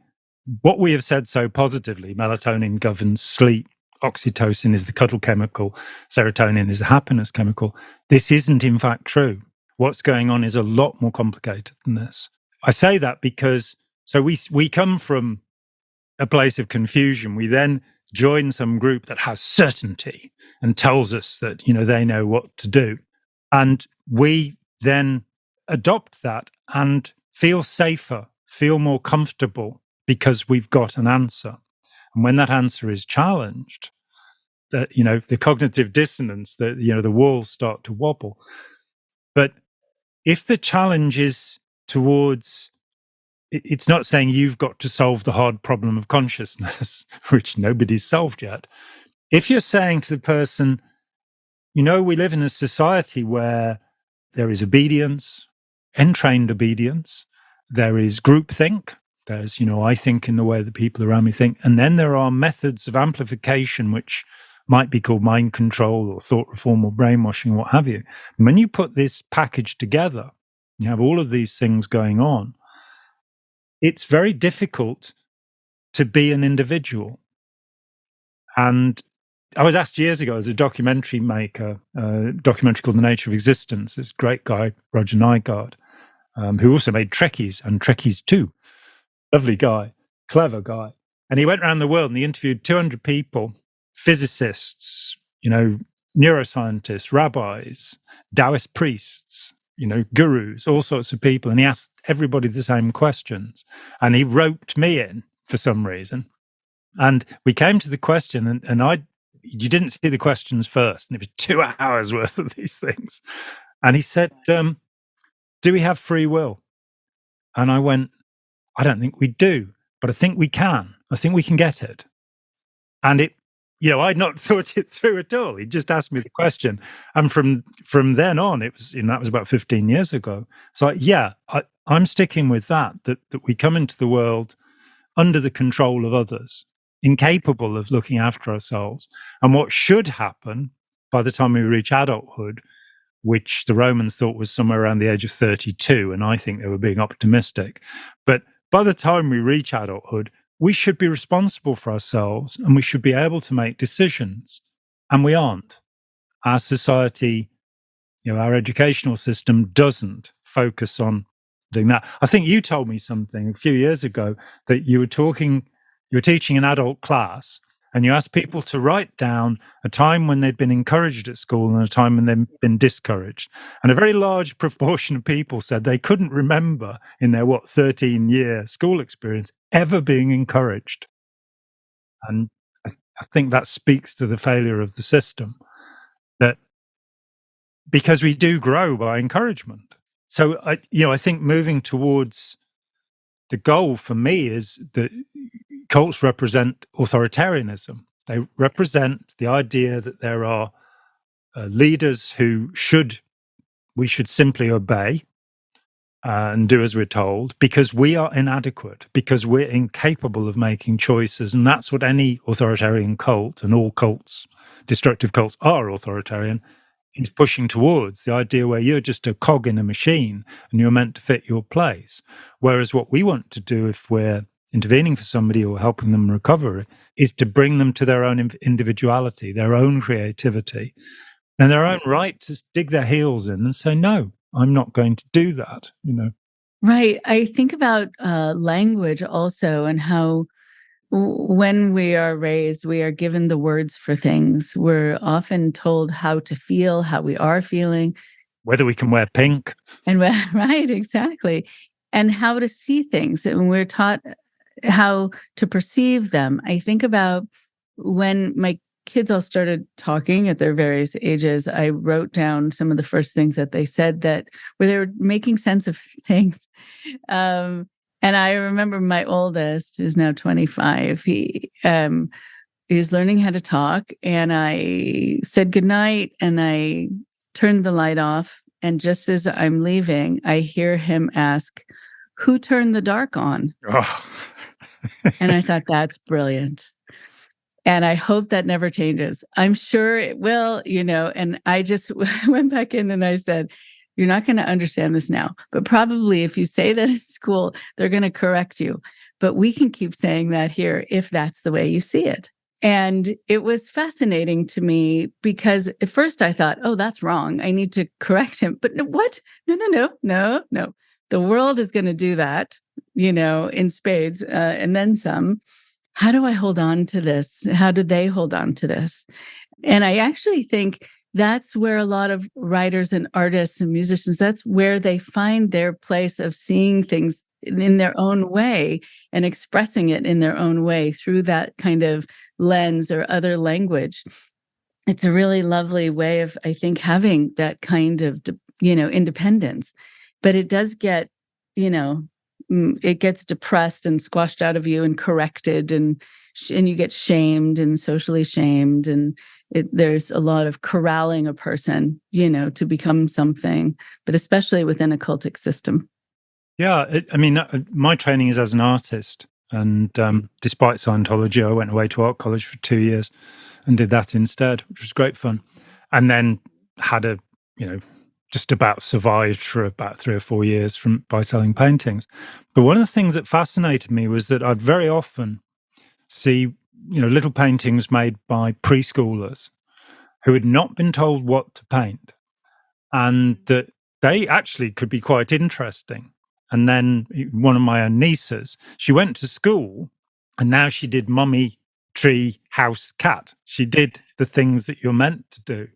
what we have said so positively: melatonin governs sleep, oxytocin is the cuddle chemical, serotonin is the happiness chemical. This isn't in fact true. What's going on is a lot more complicated than this. I say that because we come from a place of confusion. We then join some group that has certainty and tells us that, they know what to do. And we then adopt that and feel safer, feel more comfortable because we've got an answer. And when that answer is challenged, that, the cognitive dissonance, the walls start to wobble. But if the challenge is towards, it's not saying you've got to solve the hard problem of consciousness, which nobody's solved yet. If you're saying to the person, we live in a society where there is obedience, entrained obedience, there is groupthink, there's, I think in the way that people around me think, and then there are methods of amplification which might be called mind control or thought reform or brainwashing, what have you. And when you put this package together, you have all of these things going on, it's very difficult to be an individual. And I was asked years ago as a documentary maker, a documentary called The Nature of Existence, this great guy, Roger Nygard, who also made Trekkies and Trekkies 2. Lovely guy, clever guy. And he went around the world and he interviewed 200 people, physicists, neuroscientists, rabbis, Taoist priests, gurus, all sorts of people. And he asked everybody the same questions. And he roped me in for some reason. And we came to the question, and you didn't see the questions first. And it was 2 hours worth of these things. And he said, do we have free will? And I went, I don't think we do, but I think we can. I think we can get it. And I'd not thought it through at all. He just asked me the question. And from then on, it was, that was about 15 years ago. So I'm sticking with that we come into the world under the control of others, incapable of looking after ourselves. And what should happen by the time we reach adulthood, which the Romans thought was somewhere around the age of 32, and I think they were being optimistic. But by the time we reach adulthood, we should be responsible for ourselves and we should be able to make decisions. And we aren't. Our society, our educational system doesn't focus on doing that. I think you told me something a few years ago that you were teaching an adult class, And you ask people to write down a time when they'd been encouraged at school and a time when they'd been discouraged. And a very large proportion of people said they couldn't remember in their, 13-year school experience ever being encouraged. And I think that speaks to the failure of the system, that because we do grow by encouragement. So I think moving towards the goal for me is that cults represent authoritarianism. They represent the idea that there are leaders who we should simply obey and do as we're told, because we are inadequate, because we're incapable of making choices. And that's what any authoritarian cult, and all cults, destructive cults, are authoritarian, is pushing towards, the idea where you're just a cog in a machine and you're meant to fit your place. Whereas what we want to do, if we're intervening for somebody or helping them recover, is to bring them to their own individuality, their own creativity, and their own right to dig their heels in and say, no, I'm not going to do that, Right. I think about language also, and how when we are raised, we are given the words for things. We're often told how to feel, how we are feeling. Whether we can wear pink. And right, exactly. And how to see things. And we're taught how to perceive them. I think about when my kids all started talking at their various ages, I wrote down some of the first things that they said, where they were making sense of things. And I remember my oldest, who's now 25, he's learning how to talk. And I said goodnight and I turned the light off. And just as I'm leaving, I hear him ask, "Who turned the dark on?" Oh. And I thought, that's brilliant. And I hope that never changes. I'm sure it will, and I just went back in and I said, you're not going to understand this now, but probably if you say that at school, they're going to correct you. But we can keep saying that here if that's the way you see it. And it was fascinating to me because at first I thought, oh, that's wrong. I need to correct him. But what? No. The world is going to do that, in spades, and then some. How do I hold on to this? How do they hold on to this? And I actually think that's where a lot of writers and artists and musicians, that's where they find their place of seeing things in their own way and expressing it in their own way through that kind of lens or other language. It's a really lovely way of, I think, having that kind of, independence. But it does get, it gets depressed and squashed out of you and corrected, and you get shamed and socially shamed, and there's a lot of corralling a person, to become something, but especially within a cultic system. Yeah, my training is as an artist, and despite Scientology, I went away to art college for 2 years and did that instead, which was great fun, and then had just about survived for about 3 or 4 years by selling paintings. But one of the things that fascinated me was that I'd very often see, little paintings made by preschoolers who had not been told what to paint, and that they actually could be quite interesting. And then one of my own nieces, she went to school and now she did mummy, tree, house, cat. She did the things that you're meant to do.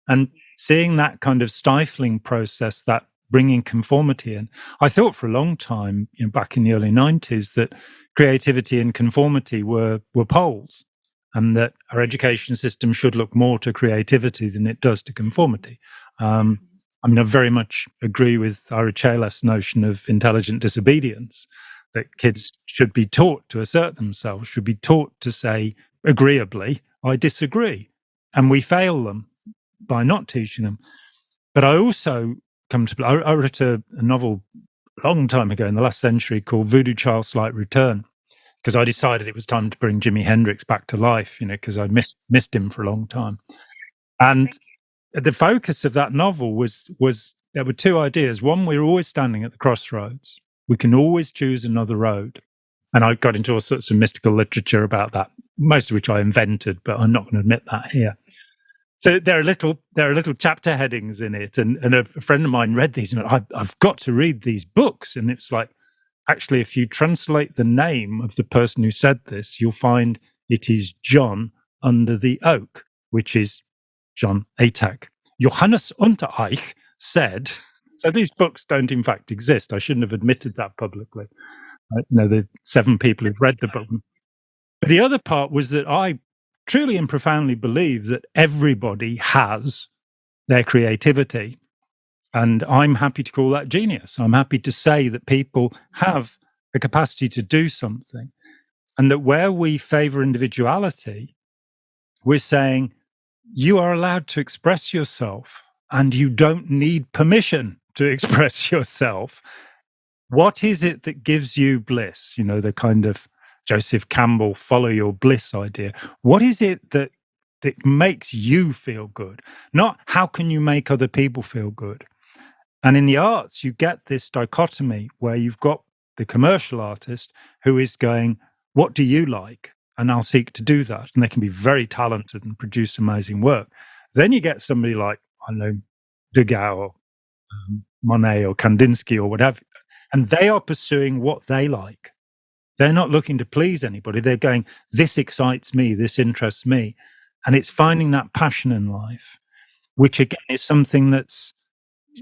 And seeing that kind of stifling process, that bringing conformity in, I thought for a long time, back in the early 90s, that creativity and conformity were poles, and that our education system should look more to creativity than it does to conformity. I very much agree with Ira Chalef's notion of intelligent disobedience, that kids should be taught to assert themselves, should be taught to say agreeably, I disagree. And we fail them by not teaching them. But I also I wrote a novel a long time ago in the last century called Voodoo Child's Slight Return, because I decided it was time to bring Jimi Hendrix back to life, because I missed him for a long time. And the focus of that novel was there were two ideas. One, we were always standing at the crossroads. We can always choose another road. And I got into all sorts of mystical literature about that, most of which I invented, but I'm not going to admit that here. So there are little chapter headings in it, and a friend of mine read these and went, I've got to read these books. And it's like, actually, if you translate the name of the person who said this, you'll find it is John under the oak, which is John Atack. Johannes unter Eich said, so these books don't in fact exist. I shouldn't have admitted that publicly. The 7 people who've read the book. But the other part was that I truly and profoundly believe that everybody has their creativity. And I'm happy to call that genius. I'm happy to say that people have a capacity to do something. And that where we favor individuality, we're saying you are allowed to express yourself and you don't need permission to express yourself. What is it that gives you bliss? The kind of Joseph Campbell follow your bliss idea. What is it that makes you feel good? Not how can you make other people feel good? And in the arts, you get this dichotomy where you've got the commercial artist who is going, what do you like? And I'll seek to do that. And they can be very talented and produce amazing work. Then you get somebody like, I don't know, Degas or Monet or Kandinsky or whatever, and they are pursuing what they like. They're not looking to please anybody. They're going, this excites me, this interests me. And it's finding that passion in life, which again is something that's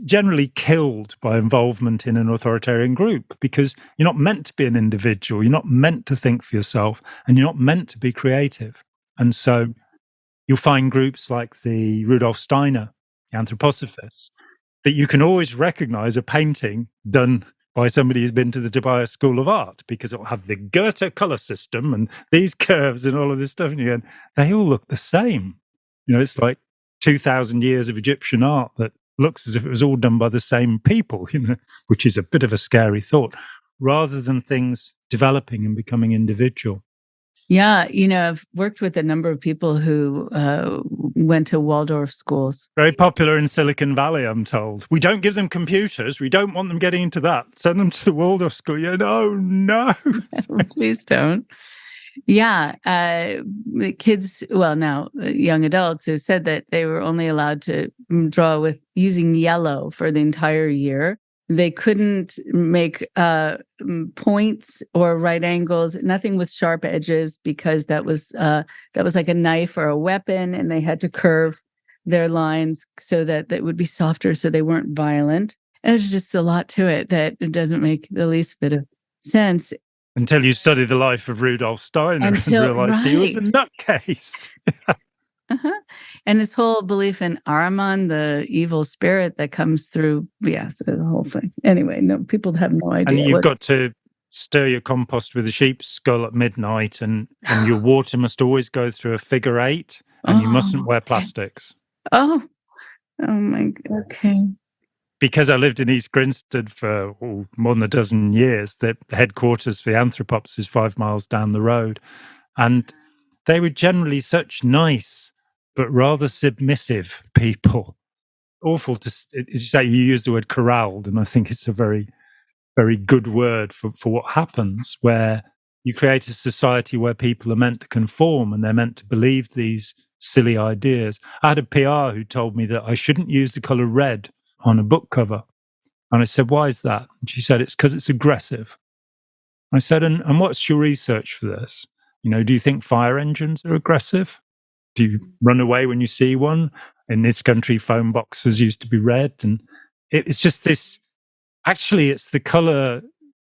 generally killed by involvement in an authoritarian group, because you're not meant to be an individual. You're not meant to think for yourself, and you're not meant to be creative. And so you'll find groups like the Rudolf Steiner, the anthroposophists, that you can always recognize a painting done by somebody who's been to the Tobias School of Art, because it'll have the Goethe color system and these curves and all of this stuff. And they all look the same. It's like 2,000 years of Egyptian art that looks as if it was all done by the same people, which is a bit of a scary thought, rather than things developing and becoming individual. Yeah, I've worked with a number of people who went to Waldorf schools. Very popular in Silicon Valley, I'm told. We don't give them computers. We don't want them getting into that. Send them to the Waldorf school. No. Please don't. Yeah. Kids, now young adults who said that they were only allowed to draw with using yellow for the entire year. They couldn't make points or right angles, nothing with sharp edges, because that was like a knife or a weapon, and they had to curve their lines so that it would be softer, so they weren't violent. And there's just a lot to it that it doesn't make the least bit of sense. Until you study the life of Rudolf Steiner and realize he was a nutcase. And his whole belief in Ahriman, the evil spirit that comes through, the whole thing. Anyway, no, people have no idea. And you've got to stir your compost with a sheep's skull at midnight, and your water must always go through a figure 8, and you mustn't wear plastics. Oh my God. Okay. Because I lived in East Grinstead for more than a dozen years, the headquarters for the Anthropops is 5 miles down the road. And they were generally such nice, but rather submissive people. Awful to, as you say, you use the word corralled, and I think it's a very, very good word for what happens, where you create a society where people are meant to conform and they're meant to believe these silly ideas. I had a PR who told me that I shouldn't use the color red on a book cover. And I said, why is that? And she said, it's because it's aggressive. I said, and what's your research for this? Do you think fire engines are aggressive? Do you run away when you see one? In this country, phone boxes used to be red. And it's just this, actually, it's the color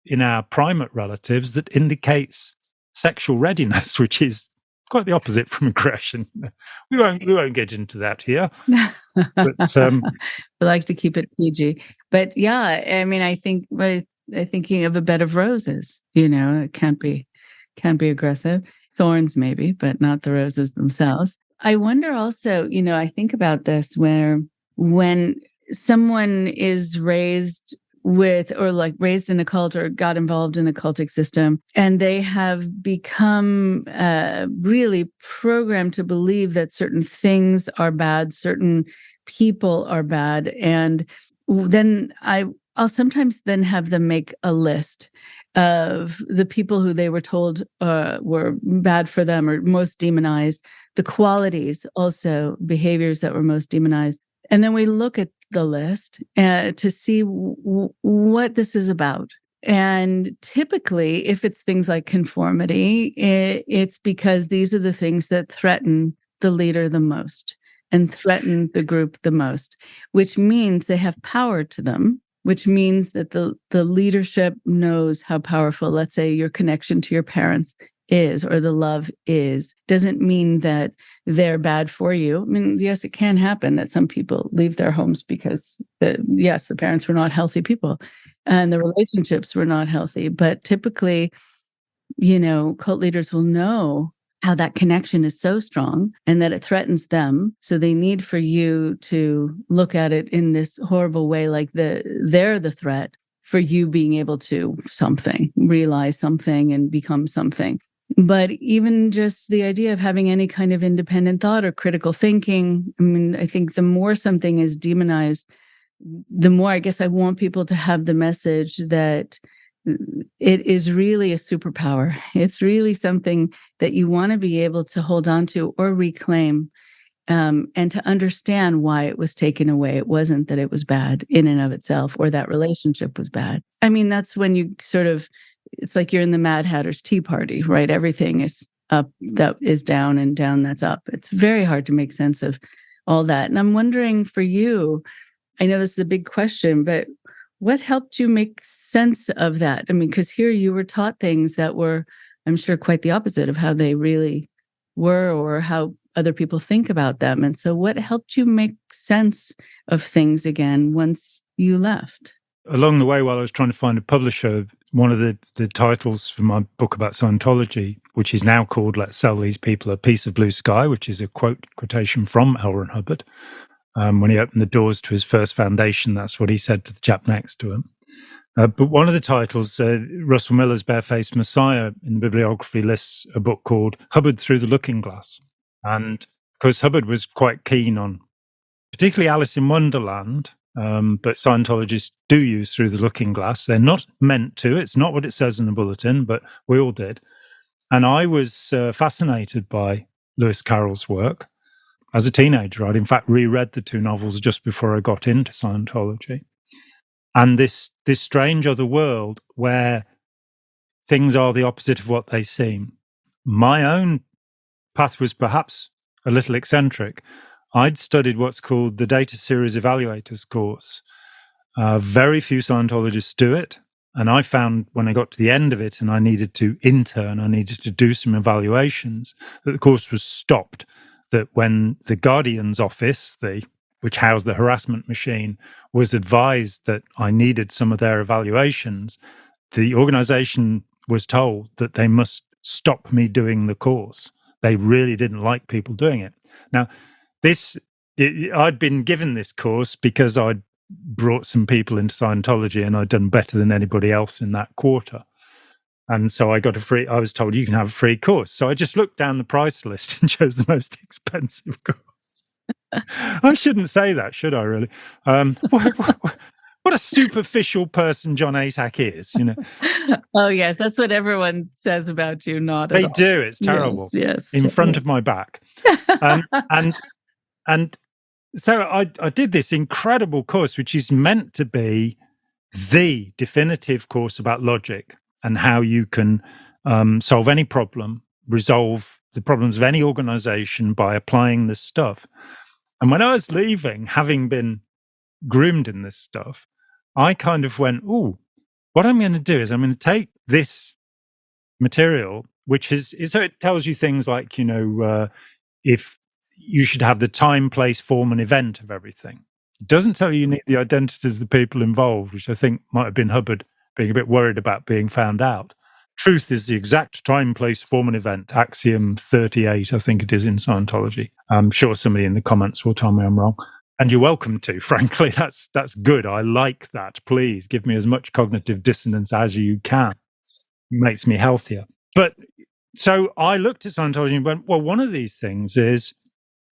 in our primate relatives that indicates sexual readiness, which is quite the opposite from aggression. We won't get into that here. But we like to keep it PG. But yeah, I mean, I think thinking of a bed of roses, it can't be aggressive. Thorns maybe, but not the roses themselves. I wonder also, I think about this where when someone is raised with, or like raised in a cult or got involved in a cultic system, and they have become really programmed to believe that certain things are bad, certain people are bad. And then I'll sometimes then have them make a list of the people who they were told were bad for them or most demonized, the qualities, also behaviors that were most demonized. And then we look at the list to see what this is about. And typically, if it's things like conformity, it's because these are the things that threaten the leader the most and threaten the group the most, which means they have power to them, which means that the leadership knows how powerful, let's say, your connection to your parents is, or the love is, doesn't mean that they're bad for you. I mean, yes, it can happen that some people leave their homes because, yes, the parents were not healthy people and the relationships were not healthy. But typically, cult leaders will know how that connection is so strong and that it threatens them. So they need for you to look at it in this horrible way, like they're the threat for you being able to realize something and become something. But even just the idea of having any kind of independent thought or critical thinking, I mean, I think the more something is demonized, the more I guess I want people to have the message that it is really a superpower. It's really something that you want to be able to hold on to or reclaim, and to understand why it was taken away. It wasn't that it was bad in and of itself or that relationship was bad. I mean, that's when you it's like you're in the Mad Hatter's Tea Party, right? Everything is up, that is down, and down, that's up. It's very hard to make sense of all that. And I'm wondering for you, I know this is a big question, but what helped you make sense of that? I mean, because here you were taught things that were, I'm sure, quite the opposite of how they really were or how other people think about them. And so what helped you make sense of things again once you left? Along the way, while I was trying to find a publisher, one of the titles for my book about Scientology, which is now called Let's Sell These People a Piece of Blue Sky, which is a quotation from L. Ron Hubbard. When he opened the doors to his first foundation, that's what he said to the chap next to him. But one of the titles, Russell Miller's Barefaced Messiah in the bibliography, lists a book called Hubbard Through the Looking Glass. And because Hubbard was quite keen on particularly Alice in Wonderland, but Scientologists do use Through the Looking Glass. They're not meant to. It's not what it says in the bulletin, but we all did. And I was fascinated by Lewis Carroll's work. As a teenager, I'd in fact reread the two novels just before I got into Scientology. And this strange other world where things are the opposite of what they seem. My own path was perhaps a little eccentric. I'd studied what's called the Data Series Evaluators course. Very few Scientologists do it. And I found when I got to the end of it and I needed to intern, I needed to do some evaluations, that the course was stopped. That when the Guardian's office, which housed the harassment machine, was advised that I needed some of their evaluations, the organization was told that they must stop me doing the course. They really didn't like people doing it. Now, I'd been given this course because I'd brought some people into Scientology and I'd done better than anybody else in that quarter. And so I was told you can have a free course. So I just looked down the price list and chose the most expensive course. I shouldn't say that, should I really? What a superficial person John Atack is, Oh, yes. That's what everyone says about you. Not at They all. do. It's terrible. Yes. In front of my back. And so I did this incredible course, which is meant to be the definitive course about logic and how you can solve any problem, resolve the problems of any organization by applying this stuff. And when I was leaving, having been groomed in this stuff, I kind of went, "Ooh, what I'm going to do is I'm going to take this material, which is so it tells you things like, if you should have the time, place, form, and event of everything. It doesn't tell you need the identities of the people involved, which I think might have been Hubbard being a bit worried about being found out. Truth is the exact time, place, form, and event. Axiom 38, I think it is in Scientology. I'm sure somebody in the comments will tell me I'm wrong. And you're welcome to, frankly. That's good. I like that. Please give me as much cognitive dissonance as you can. It makes me healthier. But so I looked at Scientology and went, well, one of these things is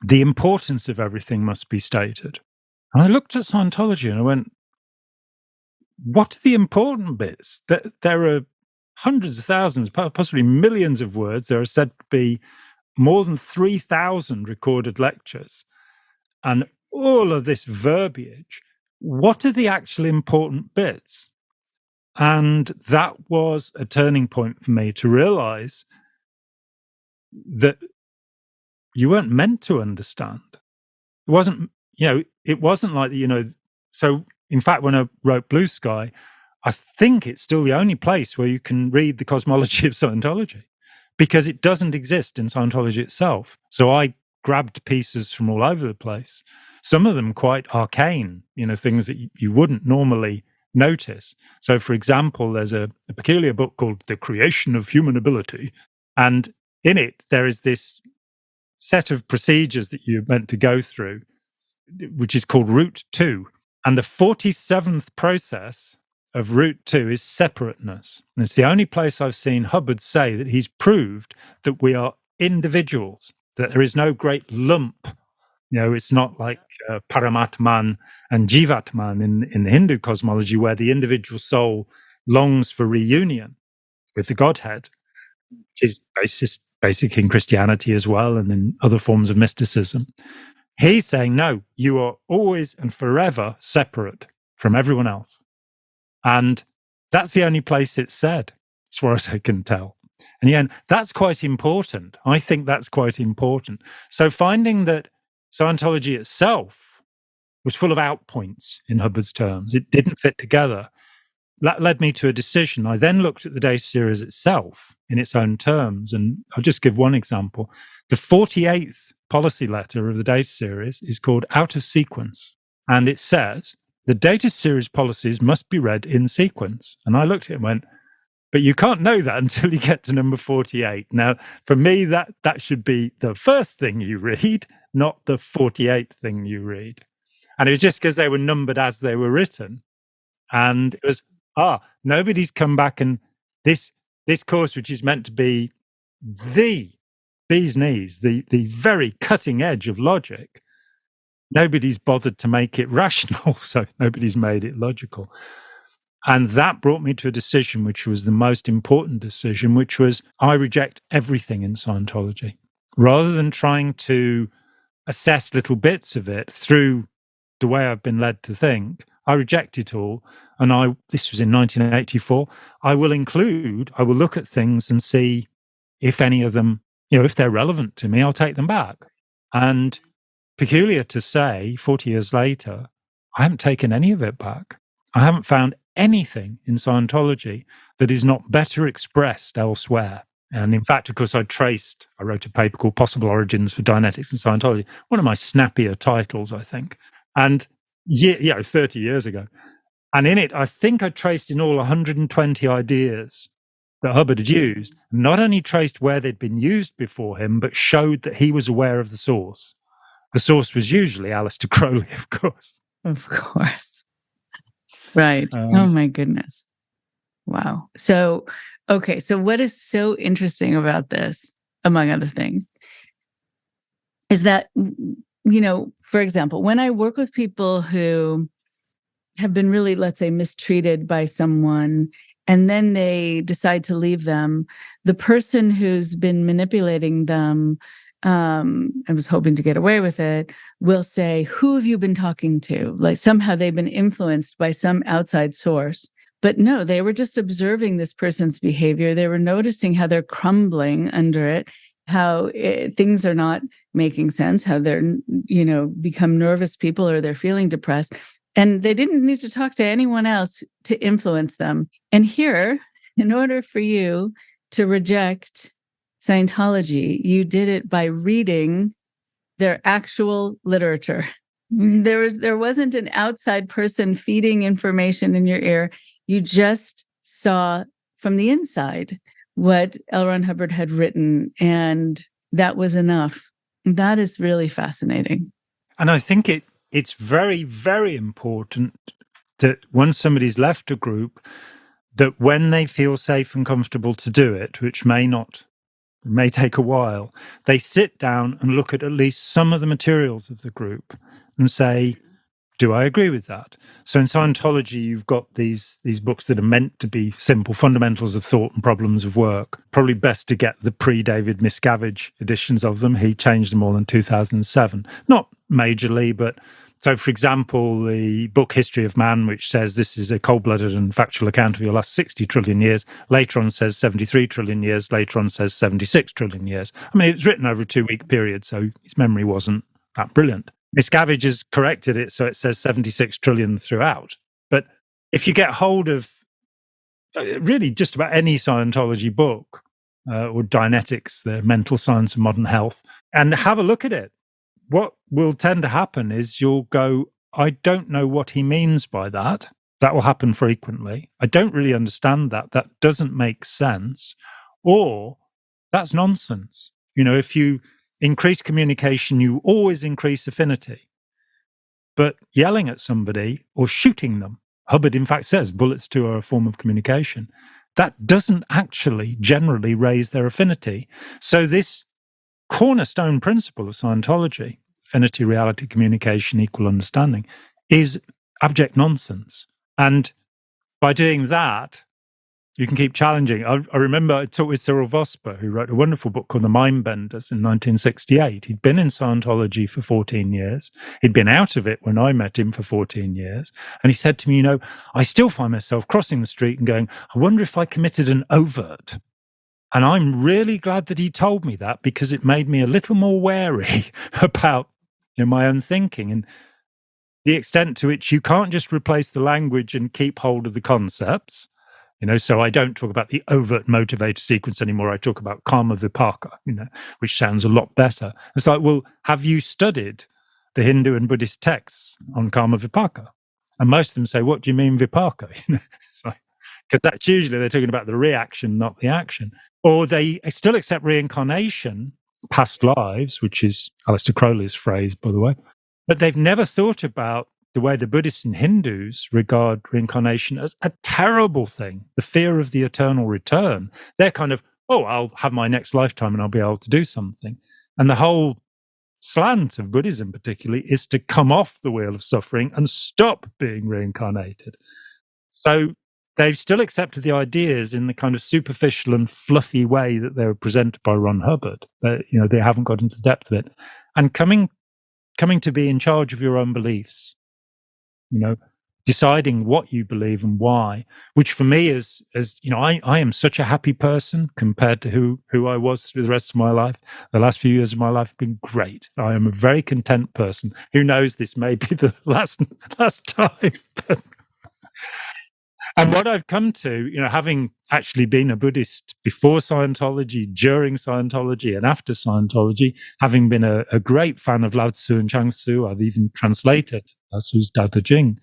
the importance of everything must be stated. And I looked at Scientology and I went, what are the important bits? There are hundreds of thousands, possibly millions of words. There are said to be more than 3,000 recorded lectures and all of this verbiage. What are the actual important bits? And that was a turning point for me to realize that you weren't meant to understand. It wasn't, it wasn't like, so in fact, when I wrote Blue Sky, I think it's still the only place where you can read the cosmology of Scientology, because it doesn't exist in Scientology itself. So I grabbed pieces from all over the place, some of them quite arcane, things that you wouldn't normally notice. So, for example, there's a peculiar book called The Creation of Human Ability. And in it, there is this set of procedures that you're meant to go through, which is called Route 2. And the 47th process of Route 2 is separateness. And it's the only place I've seen Hubbard say that he's proved that we are individuals, that there is no great lump. It's not like Paramatman and Jivatman in the Hindu cosmology, where the individual soul longs for reunion with the Godhead, which is basic in Christianity as well and in other forms of mysticism. He's saying, no, you are always and forever separate from everyone else. And that's the only place it's said, as far as I can tell. And yeah, that's quite important. I think that's quite important. So finding that Scientology itself was full of outpoints, in Hubbard's terms, it didn't fit together, that led me to a decision. I then looked at the data series itself in its own terms. And I'll just give one example. The 48th policy letter of the data series is called Out of Sequence. And it says, the data series policies must be read in sequence. And I looked at it and went, but you can't know that until you get to number 48. Now, for me, that should be the first thing you read, not the 48th thing you read. And it was just because they were numbered as they were written. And it was, nobody's come back, and this course, which is meant to be the bee's knees, the very cutting edge of logic, nobody's bothered to make it rational, so nobody's made it logical. And that brought me to a decision, which was the most important decision, which was I reject everything in Scientology. Rather than trying to assess little bits of it through the way I've been led to think, I reject it all. And this was in 1984. I will look at things and see if any of them, if they're relevant to me, I'll take them back. And peculiar to say, 40 years later, I haven't taken any of it back. I haven't found anything in Scientology that is not better expressed elsewhere. And in fact, of course, I wrote a paper called Possible Origins for Dianetics in Scientology, one of my snappier titles, I think. And 30 years ago. And in it, I think I traced in all 120 ideas that Hubbard had used, not only traced where they'd been used before him, but showed that he was aware of the source. The source was usually Aleister Crowley, of course. Of course. Right. Oh, my goodness. Wow. So, okay. So what is so interesting about this, among other things, is that, for example, when I work with people who have been really, let's say, mistreated by someone, and then they decide to leave them, the person who's been manipulating them, and was hoping to get away with it, will say, who have you been talking to? Like somehow they've been influenced by some outside source. But no, they were just observing this person's behavior. They were noticing how they're crumbling under it, how things are not making sense, how they're, become nervous people or they're feeling depressed. And they didn't need to talk to anyone else to influence them. And here, in order for you to reject Scientology, you did it by reading their actual literature. There wasn't an outside person feeding information in your ear. You just saw from the inside what L. Ron Hubbard had written, and that was enough. That is really fascinating. And I think it's very, very important that once somebody's left a group, that when they feel safe and comfortable to do it, which may take a while, they sit down and look at least some of the materials of the group and say, do I agree with that? So in Scientology, you've got these books that are meant to be simple, Fundamentals of Thought and Problems of Work. Probably best to get the pre-David Miscavige editions of them. He changed them all in 2007. Not majorly, but So, for example, the book History of Man, which says this is a cold-blooded and factual account of your last 60 trillion years, later on says 73 trillion years, later on says 76 trillion years. I mean, it was written over a 2-week period, so his memory wasn't that brilliant. Miscavige has corrected it, so it says 76 trillion throughout. But if you get hold of really just about any Scientology book or Dianetics, the mental science of modern health, and have a look at it, what will tend to happen is you'll go, I don't know what he means by that. That will happen frequently. I don't really understand that. That doesn't make sense. Or that's nonsense. You know, if you increase communication, you always increase affinity. But yelling at somebody or shooting them, Hubbard in fact says bullets too are a form of communication, that doesn't actually generally raise their affinity. So this cornerstone principle of Scientology, affinity, reality, communication, equal understanding, is abject nonsense. And by doing that, you can keep challenging. I remember I talked with Cyril Vosper, who wrote a wonderful book called The Mindbenders in 1968. He'd been in Scientology for 14 years. He'd been out of it when I met him for 14 years. And he said to me, you know, I still find myself crossing the street and going, I wonder if I committed an overt. And I'm really glad that he told me that, because it made me a little more wary about my own thinking and the extent to which you can't just replace the language and keep hold of the concepts. So I don't talk about the overt motivator sequence anymore. I talk about karma vipaka, which sounds a lot better. It's like, well, have you studied the Hindu and Buddhist texts on karma vipaka? And most of them say, what do you mean vipaka? It's like, because that's usually they're talking about the reaction, not the action. Or they still accept reincarnation, past lives, which is Aleister Crowley's phrase, by the way. But they've never thought about the way the Buddhists and Hindus regard reincarnation as a terrible thing, the fear of the eternal return. They're kind of, oh, I'll have my next lifetime and I'll be able to do something. And the whole slant of Buddhism particularly is to come off the wheel of suffering and stop being reincarnated. So they've still accepted the ideas in the kind of superficial and fluffy way that they were presented by Ron Hubbard. They haven't got into the depth of it. And coming to be in charge of your own beliefs, deciding what you believe and why, which for me is, I am such a happy person compared to who I was through the rest of my life. The last few years of my life have been great. I am a very content person. Who knows, this may be the last time. And what I've come to, having actually been a Buddhist before Scientology, during Scientology, and after Scientology, having been a great fan of Lao Tzu and Chuang Tzu, I've even translated Lao Tzu's Tao Te Ching,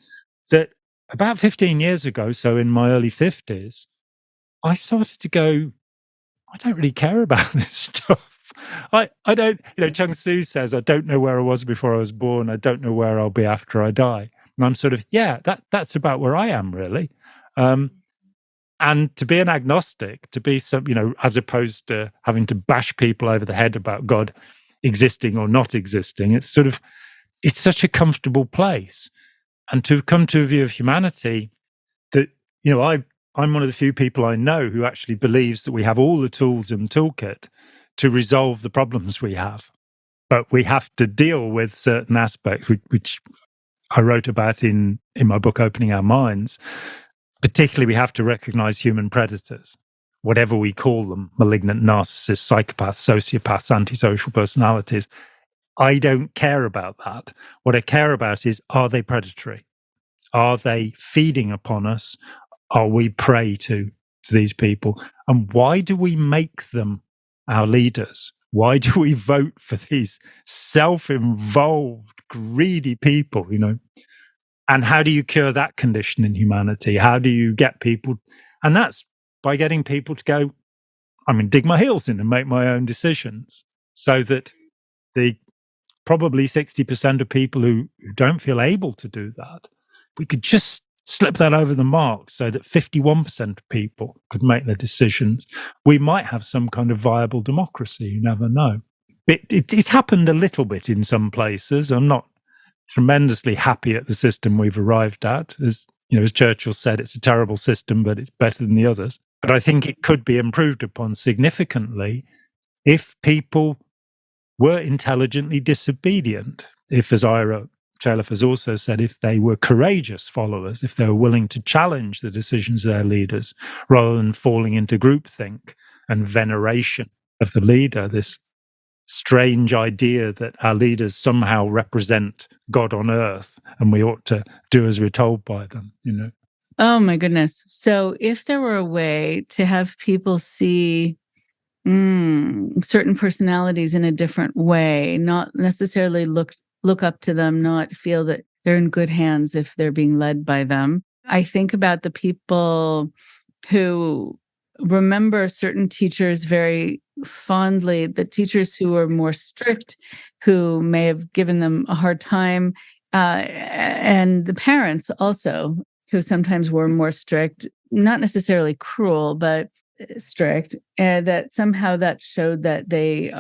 that about 15 years ago, so in my early 50s, I started to go, I don't really care about this stuff. I don't, Chuang Tzu says, I don't know where I was before I was born. I don't know where I'll be after I die. And I'm sort of, that's about where I am, really. And to be an agnostic, to be some, as opposed to having to bash people over the head about God existing or not existing, it's such a comfortable place. And to come to a view of humanity that, I'm one of the few people I know who actually believes that we have all the tools in the toolkit to resolve the problems we have. But we have to deal with certain aspects, which I wrote about in my book, Opening Our Minds. Particularly, we have to recognize human predators, whatever we call them, malignant narcissists, psychopaths, sociopaths, antisocial personalities. I don't care about that. What I care about is, are they predatory? Are they feeding upon us? Are we prey to these people? And why do we make them our leaders? Why do we vote for these self-involved, greedy people, And how do you cure that condition in humanity? How do you get people? And that's by getting people to go, dig my heels in and make my own decisions, so that the probably 60% of people who don't feel able to do that, we could just slip that over the mark so that 51% of people could make their decisions. We might have some kind of viable democracy. You never know. It's happened a little bit in some places. I'm not tremendously happy at the system we've arrived at. As Churchill said, it's a terrible system, but it's better than the others. But I think it could be improved upon significantly if people were intelligently disobedient. If, as Ira Chalef has also said if they were courageous followers, if they were willing to challenge the decisions of their leaders rather than falling into groupthink and veneration of the leader, this strange idea that our leaders somehow represent God on earth and we ought to do as we're told by them, Oh my goodness. So if there were a way to have people see certain personalities in a different way, not necessarily look up to them, not feel that they're in good hands if they're being led by them. I think about the people who remember certain teachers very fondly, the teachers who were more strict, who may have given them a hard time, and the parents also, who sometimes were more strict, not necessarily cruel, but strict, and that somehow that showed that they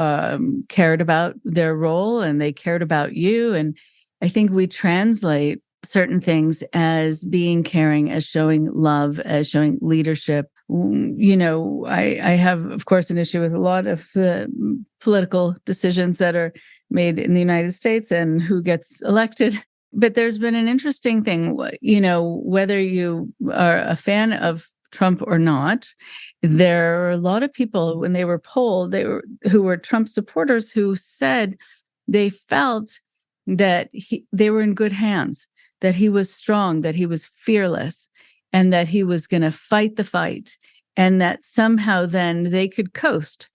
cared about their role and they cared about you. And I think we translate certain things as being caring, as showing love, as showing leadership. I have, of course, an issue with a lot of the political decisions that are made in the United States and who gets elected. But there's been an interesting thing, whether you are a fan of Trump or not, there are a lot of people when they were polled, who were Trump supporters who said they felt that they were in good hands, that he was strong, that he was fearless, and that he was going to fight the fight, and that somehow then they could coast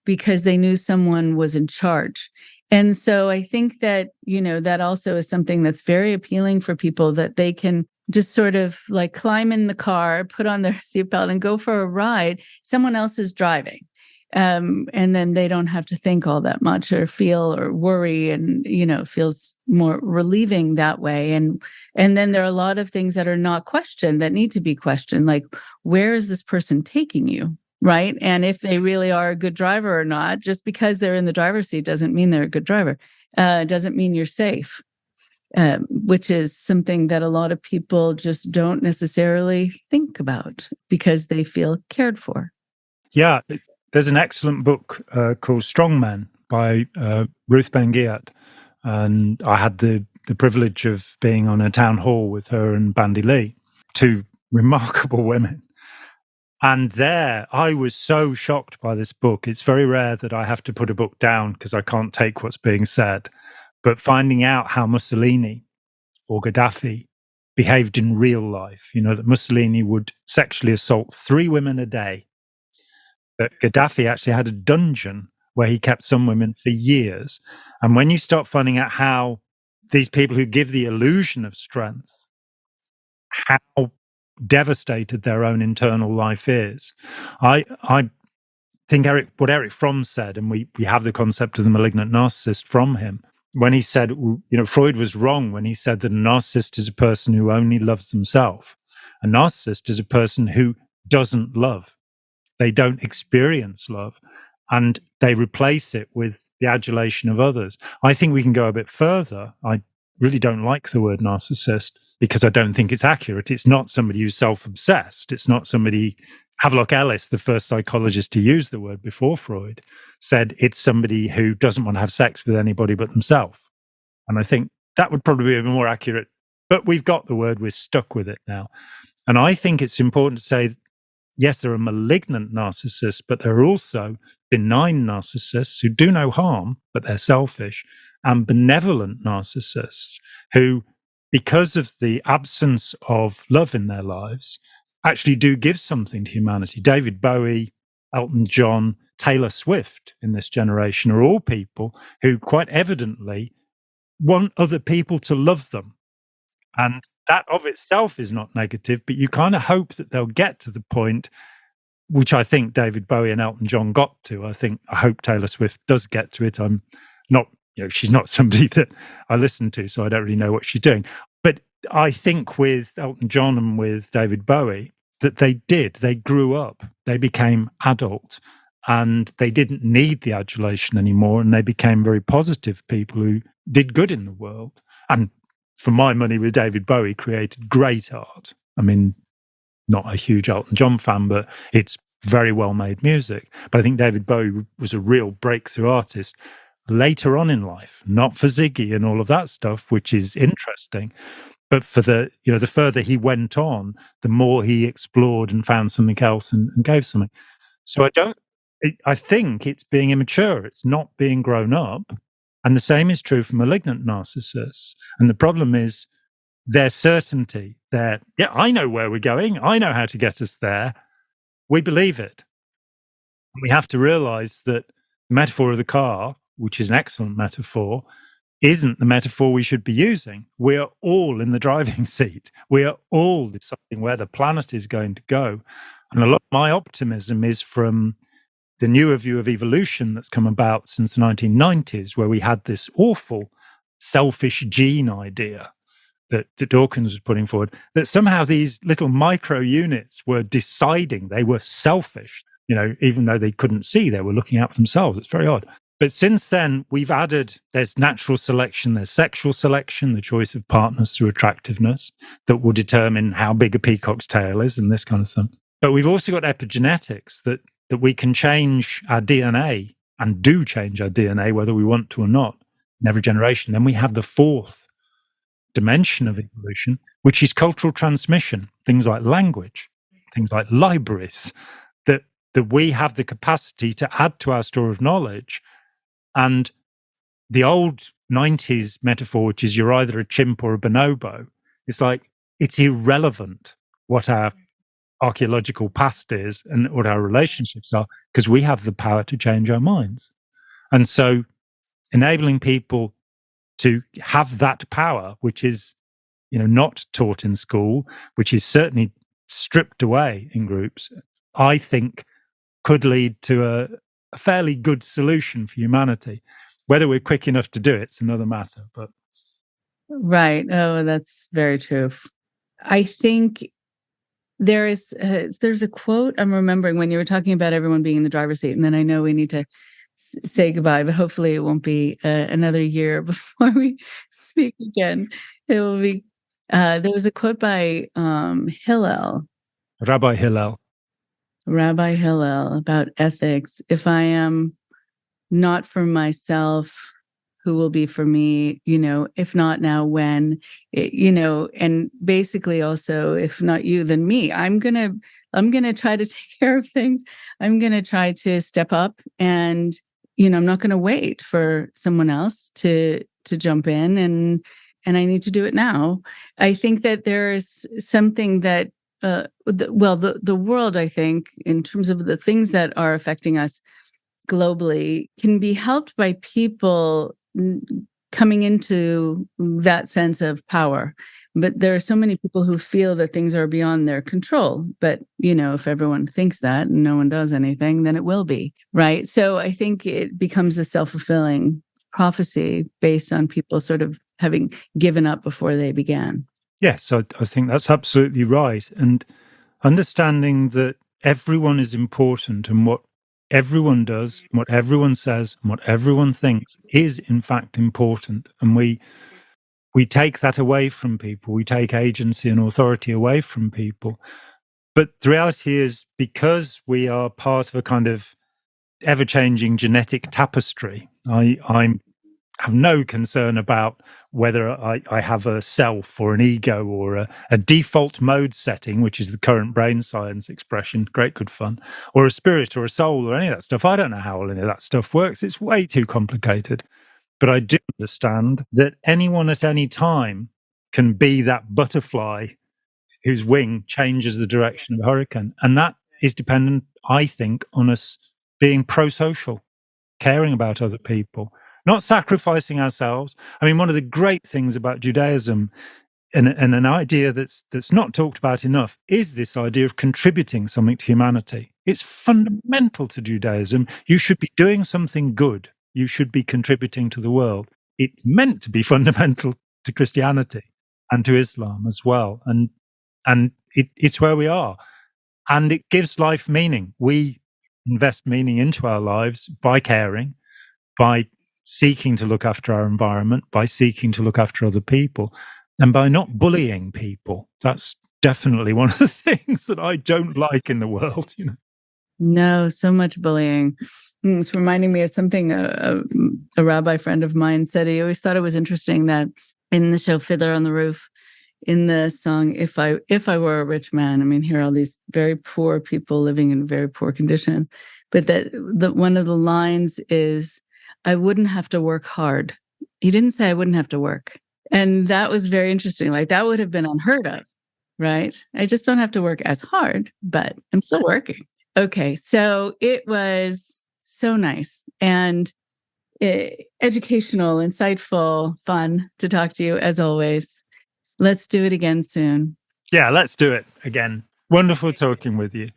because they knew someone was in charge. And so I think that, that also is something that's very appealing for people, that they can just sort of like climb in the car, put on their seatbelt and go for a ride. Someone else is driving. And then they don't have to think all that much or feel or worry, and, it feels more relieving that way. And then there are a lot of things that are not questioned that need to be questioned, like, where is this person taking you? Right. And if they really are a good driver or not, just because they're in the driver's seat doesn't mean they're a good driver. Doesn't mean you're safe, which is something that a lot of people just don't necessarily think about because they feel cared for. Yeah. There's an excellent book called Strong Men by Ruth Ben-Ghiat. And I had the privilege of being on a town hall with her and Bandy Lee, two remarkable women. And there, I was so shocked by this book. It's very rare that I have to put a book down because I can't take what's being said. But finding out how Mussolini or Gaddafi behaved in real life, that Mussolini would sexually assault 3 women a day. That Gaddafi actually had a dungeon where he kept some women for years. And when you start finding out how these people who give the illusion of strength, how devastated their own internal life is. I think what Eric Fromm said, and we have the concept of the malignant narcissist from him, when he said, Freud was wrong when he said that a narcissist is a person who only loves themselves. A narcissist is a person who doesn't love. They don't experience love, and they replace it with the adulation of others. I think we can go a bit further. I really don't like the word narcissist because I don't think it's accurate. It's not somebody who's self-obsessed. It's not somebody... Havelock Ellis, the first psychologist to use the word before Freud, said it's somebody who doesn't want to have sex with anybody but themselves. And I think that would probably be more accurate. But we've got the word, we're stuck with it now. And I think it's important to say, yes, there are malignant narcissists, but there are also benign narcissists who do no harm, but they're selfish, and benevolent narcissists who, because of the absence of love in their lives, actually do give something to humanity. David Bowie, Elton John, Taylor Swift in this generation are all people who quite evidently want other people to love them. And that of itself is not negative, but you kind of hope that they'll get to the point, which I think David Bowie and Elton John got to. I hope Taylor Swift does get to it. I'm not, she's not somebody that I listen to, so I don't really know what she's doing. But I think with Elton John and with David Bowie, that they grew up, they became adult, and they didn't need the adulation anymore, and they became very positive people who did good in the world. And for my money, with David Bowie, created great art. I mean, not a huge Elton John fan, but it's very well-made music. But I think David Bowie was a real breakthrough artist. later on in life, not for Ziggy and all of that stuff, which is interesting, but for the further he went on, the more he explored and found something else and gave something. So I think it's being immature. It's not being grown up. And the same is true for malignant narcissists. And the problem is their certainty, I know where we're going. I know how to get us there. We believe it. We have to realize that the metaphor of the car, which is an excellent metaphor, isn't the metaphor we should be using. We are all in the driving seat. We are all deciding where the planet is going to go. And a lot of my optimism is from the newer view of evolution that's come about since the 1990s, where we had this awful selfish gene idea that Dawkins was putting forward, that somehow these little micro units were deciding they were selfish, even though they couldn't see, they were looking out for themselves. It's very odd. But since then, we've added, there's natural selection, there's sexual selection, the choice of partners through attractiveness that will determine how big a peacock's tail is and this kind of stuff. But we've also got epigenetics that we can change our DNA and do change our DNA, whether we want to or not, in every generation. Then we have the fourth dimension of evolution, which is cultural transmission, things like language, things like libraries, that we have the capacity to add to our store of knowledge. And the old 90s metaphor, which is you're either a chimp or a bonobo, it's like it's irrelevant what our archaeological past is and what our relationships are, because we have the power to change our minds. And so enabling people to have that power, which is, not taught in school, which is certainly stripped away in groups, I think could lead to a fairly good solution for humanity. Whether we're quick enough to do it's another matter. But right. Oh, that's very true. I think there's a quote I'm remembering when you were talking about everyone being in the driver's seat, and then I know we need to say goodbye, but hopefully it won't be another year before we speak again. It will be. There was a quote by Rabbi Hillel about ethics. If I am not for myself, who will be for me? If not now, when? And basically also, if not you, then me. I'm gonna try to take care of things. I'm gonna try to step up, and I'm not gonna wait for someone else to jump in, and I need to do it now. I think that there is something that the world, I think, in terms of the things that are affecting us globally, can be helped by people coming into that sense of power. But there are so many people who feel that things are beyond their control. But, if everyone thinks that and no one does anything, then it will be, right? So I think it becomes a self-fulfilling prophecy based on people sort of having given up before they began. Yes, I think that's absolutely right. And understanding that everyone is important, and what everyone does, what everyone says, and what everyone thinks is in fact important. And we take that away from people. We take agency and authority away from people. But the reality is, because we are part of a kind of ever-changing genetic tapestry, I have no concern about whether I have a self or an ego or a default mode setting, which is the current brain science expression, great good fun, or a spirit or a soul or any of that stuff. I don't know how any of that stuff works. It's way too complicated. But I do understand that anyone at any time can be that butterfly whose wing changes the direction of a hurricane. And that is dependent, I think, on us being pro-social, caring about other people, not sacrificing ourselves. I mean, one of the great things about Judaism, and an idea that's not talked about enough, is this idea of contributing something to humanity. It's fundamental to Judaism. You should be doing something good. You should be contributing to the world. It's meant to be fundamental to Christianity and to Islam as well. And it's where we are. And it gives life meaning. We invest meaning into our lives by caring, by seeking to look after our environment, by seeking to look after other people, and by not bullying people. That's definitely one of the things that I don't like in the world. No, so much bullying. It's reminding me of something a rabbi friend of mine said. He always thought it was interesting that in the show Fiddler on the Roof, in the song if I Were a Rich Man, I mean, here are all these very poor people living in very poor condition, but that one of the lines is, I wouldn't have to work hard. He didn't say I wouldn't have to work. And that was very interesting. Like, that would have been unheard of, right? I just don't have to work as hard, but I'm still working. Okay, so it was so nice and educational, insightful, fun to talk to you as always. Let's do it again soon. Yeah, let's do it again. Wonderful talking with you.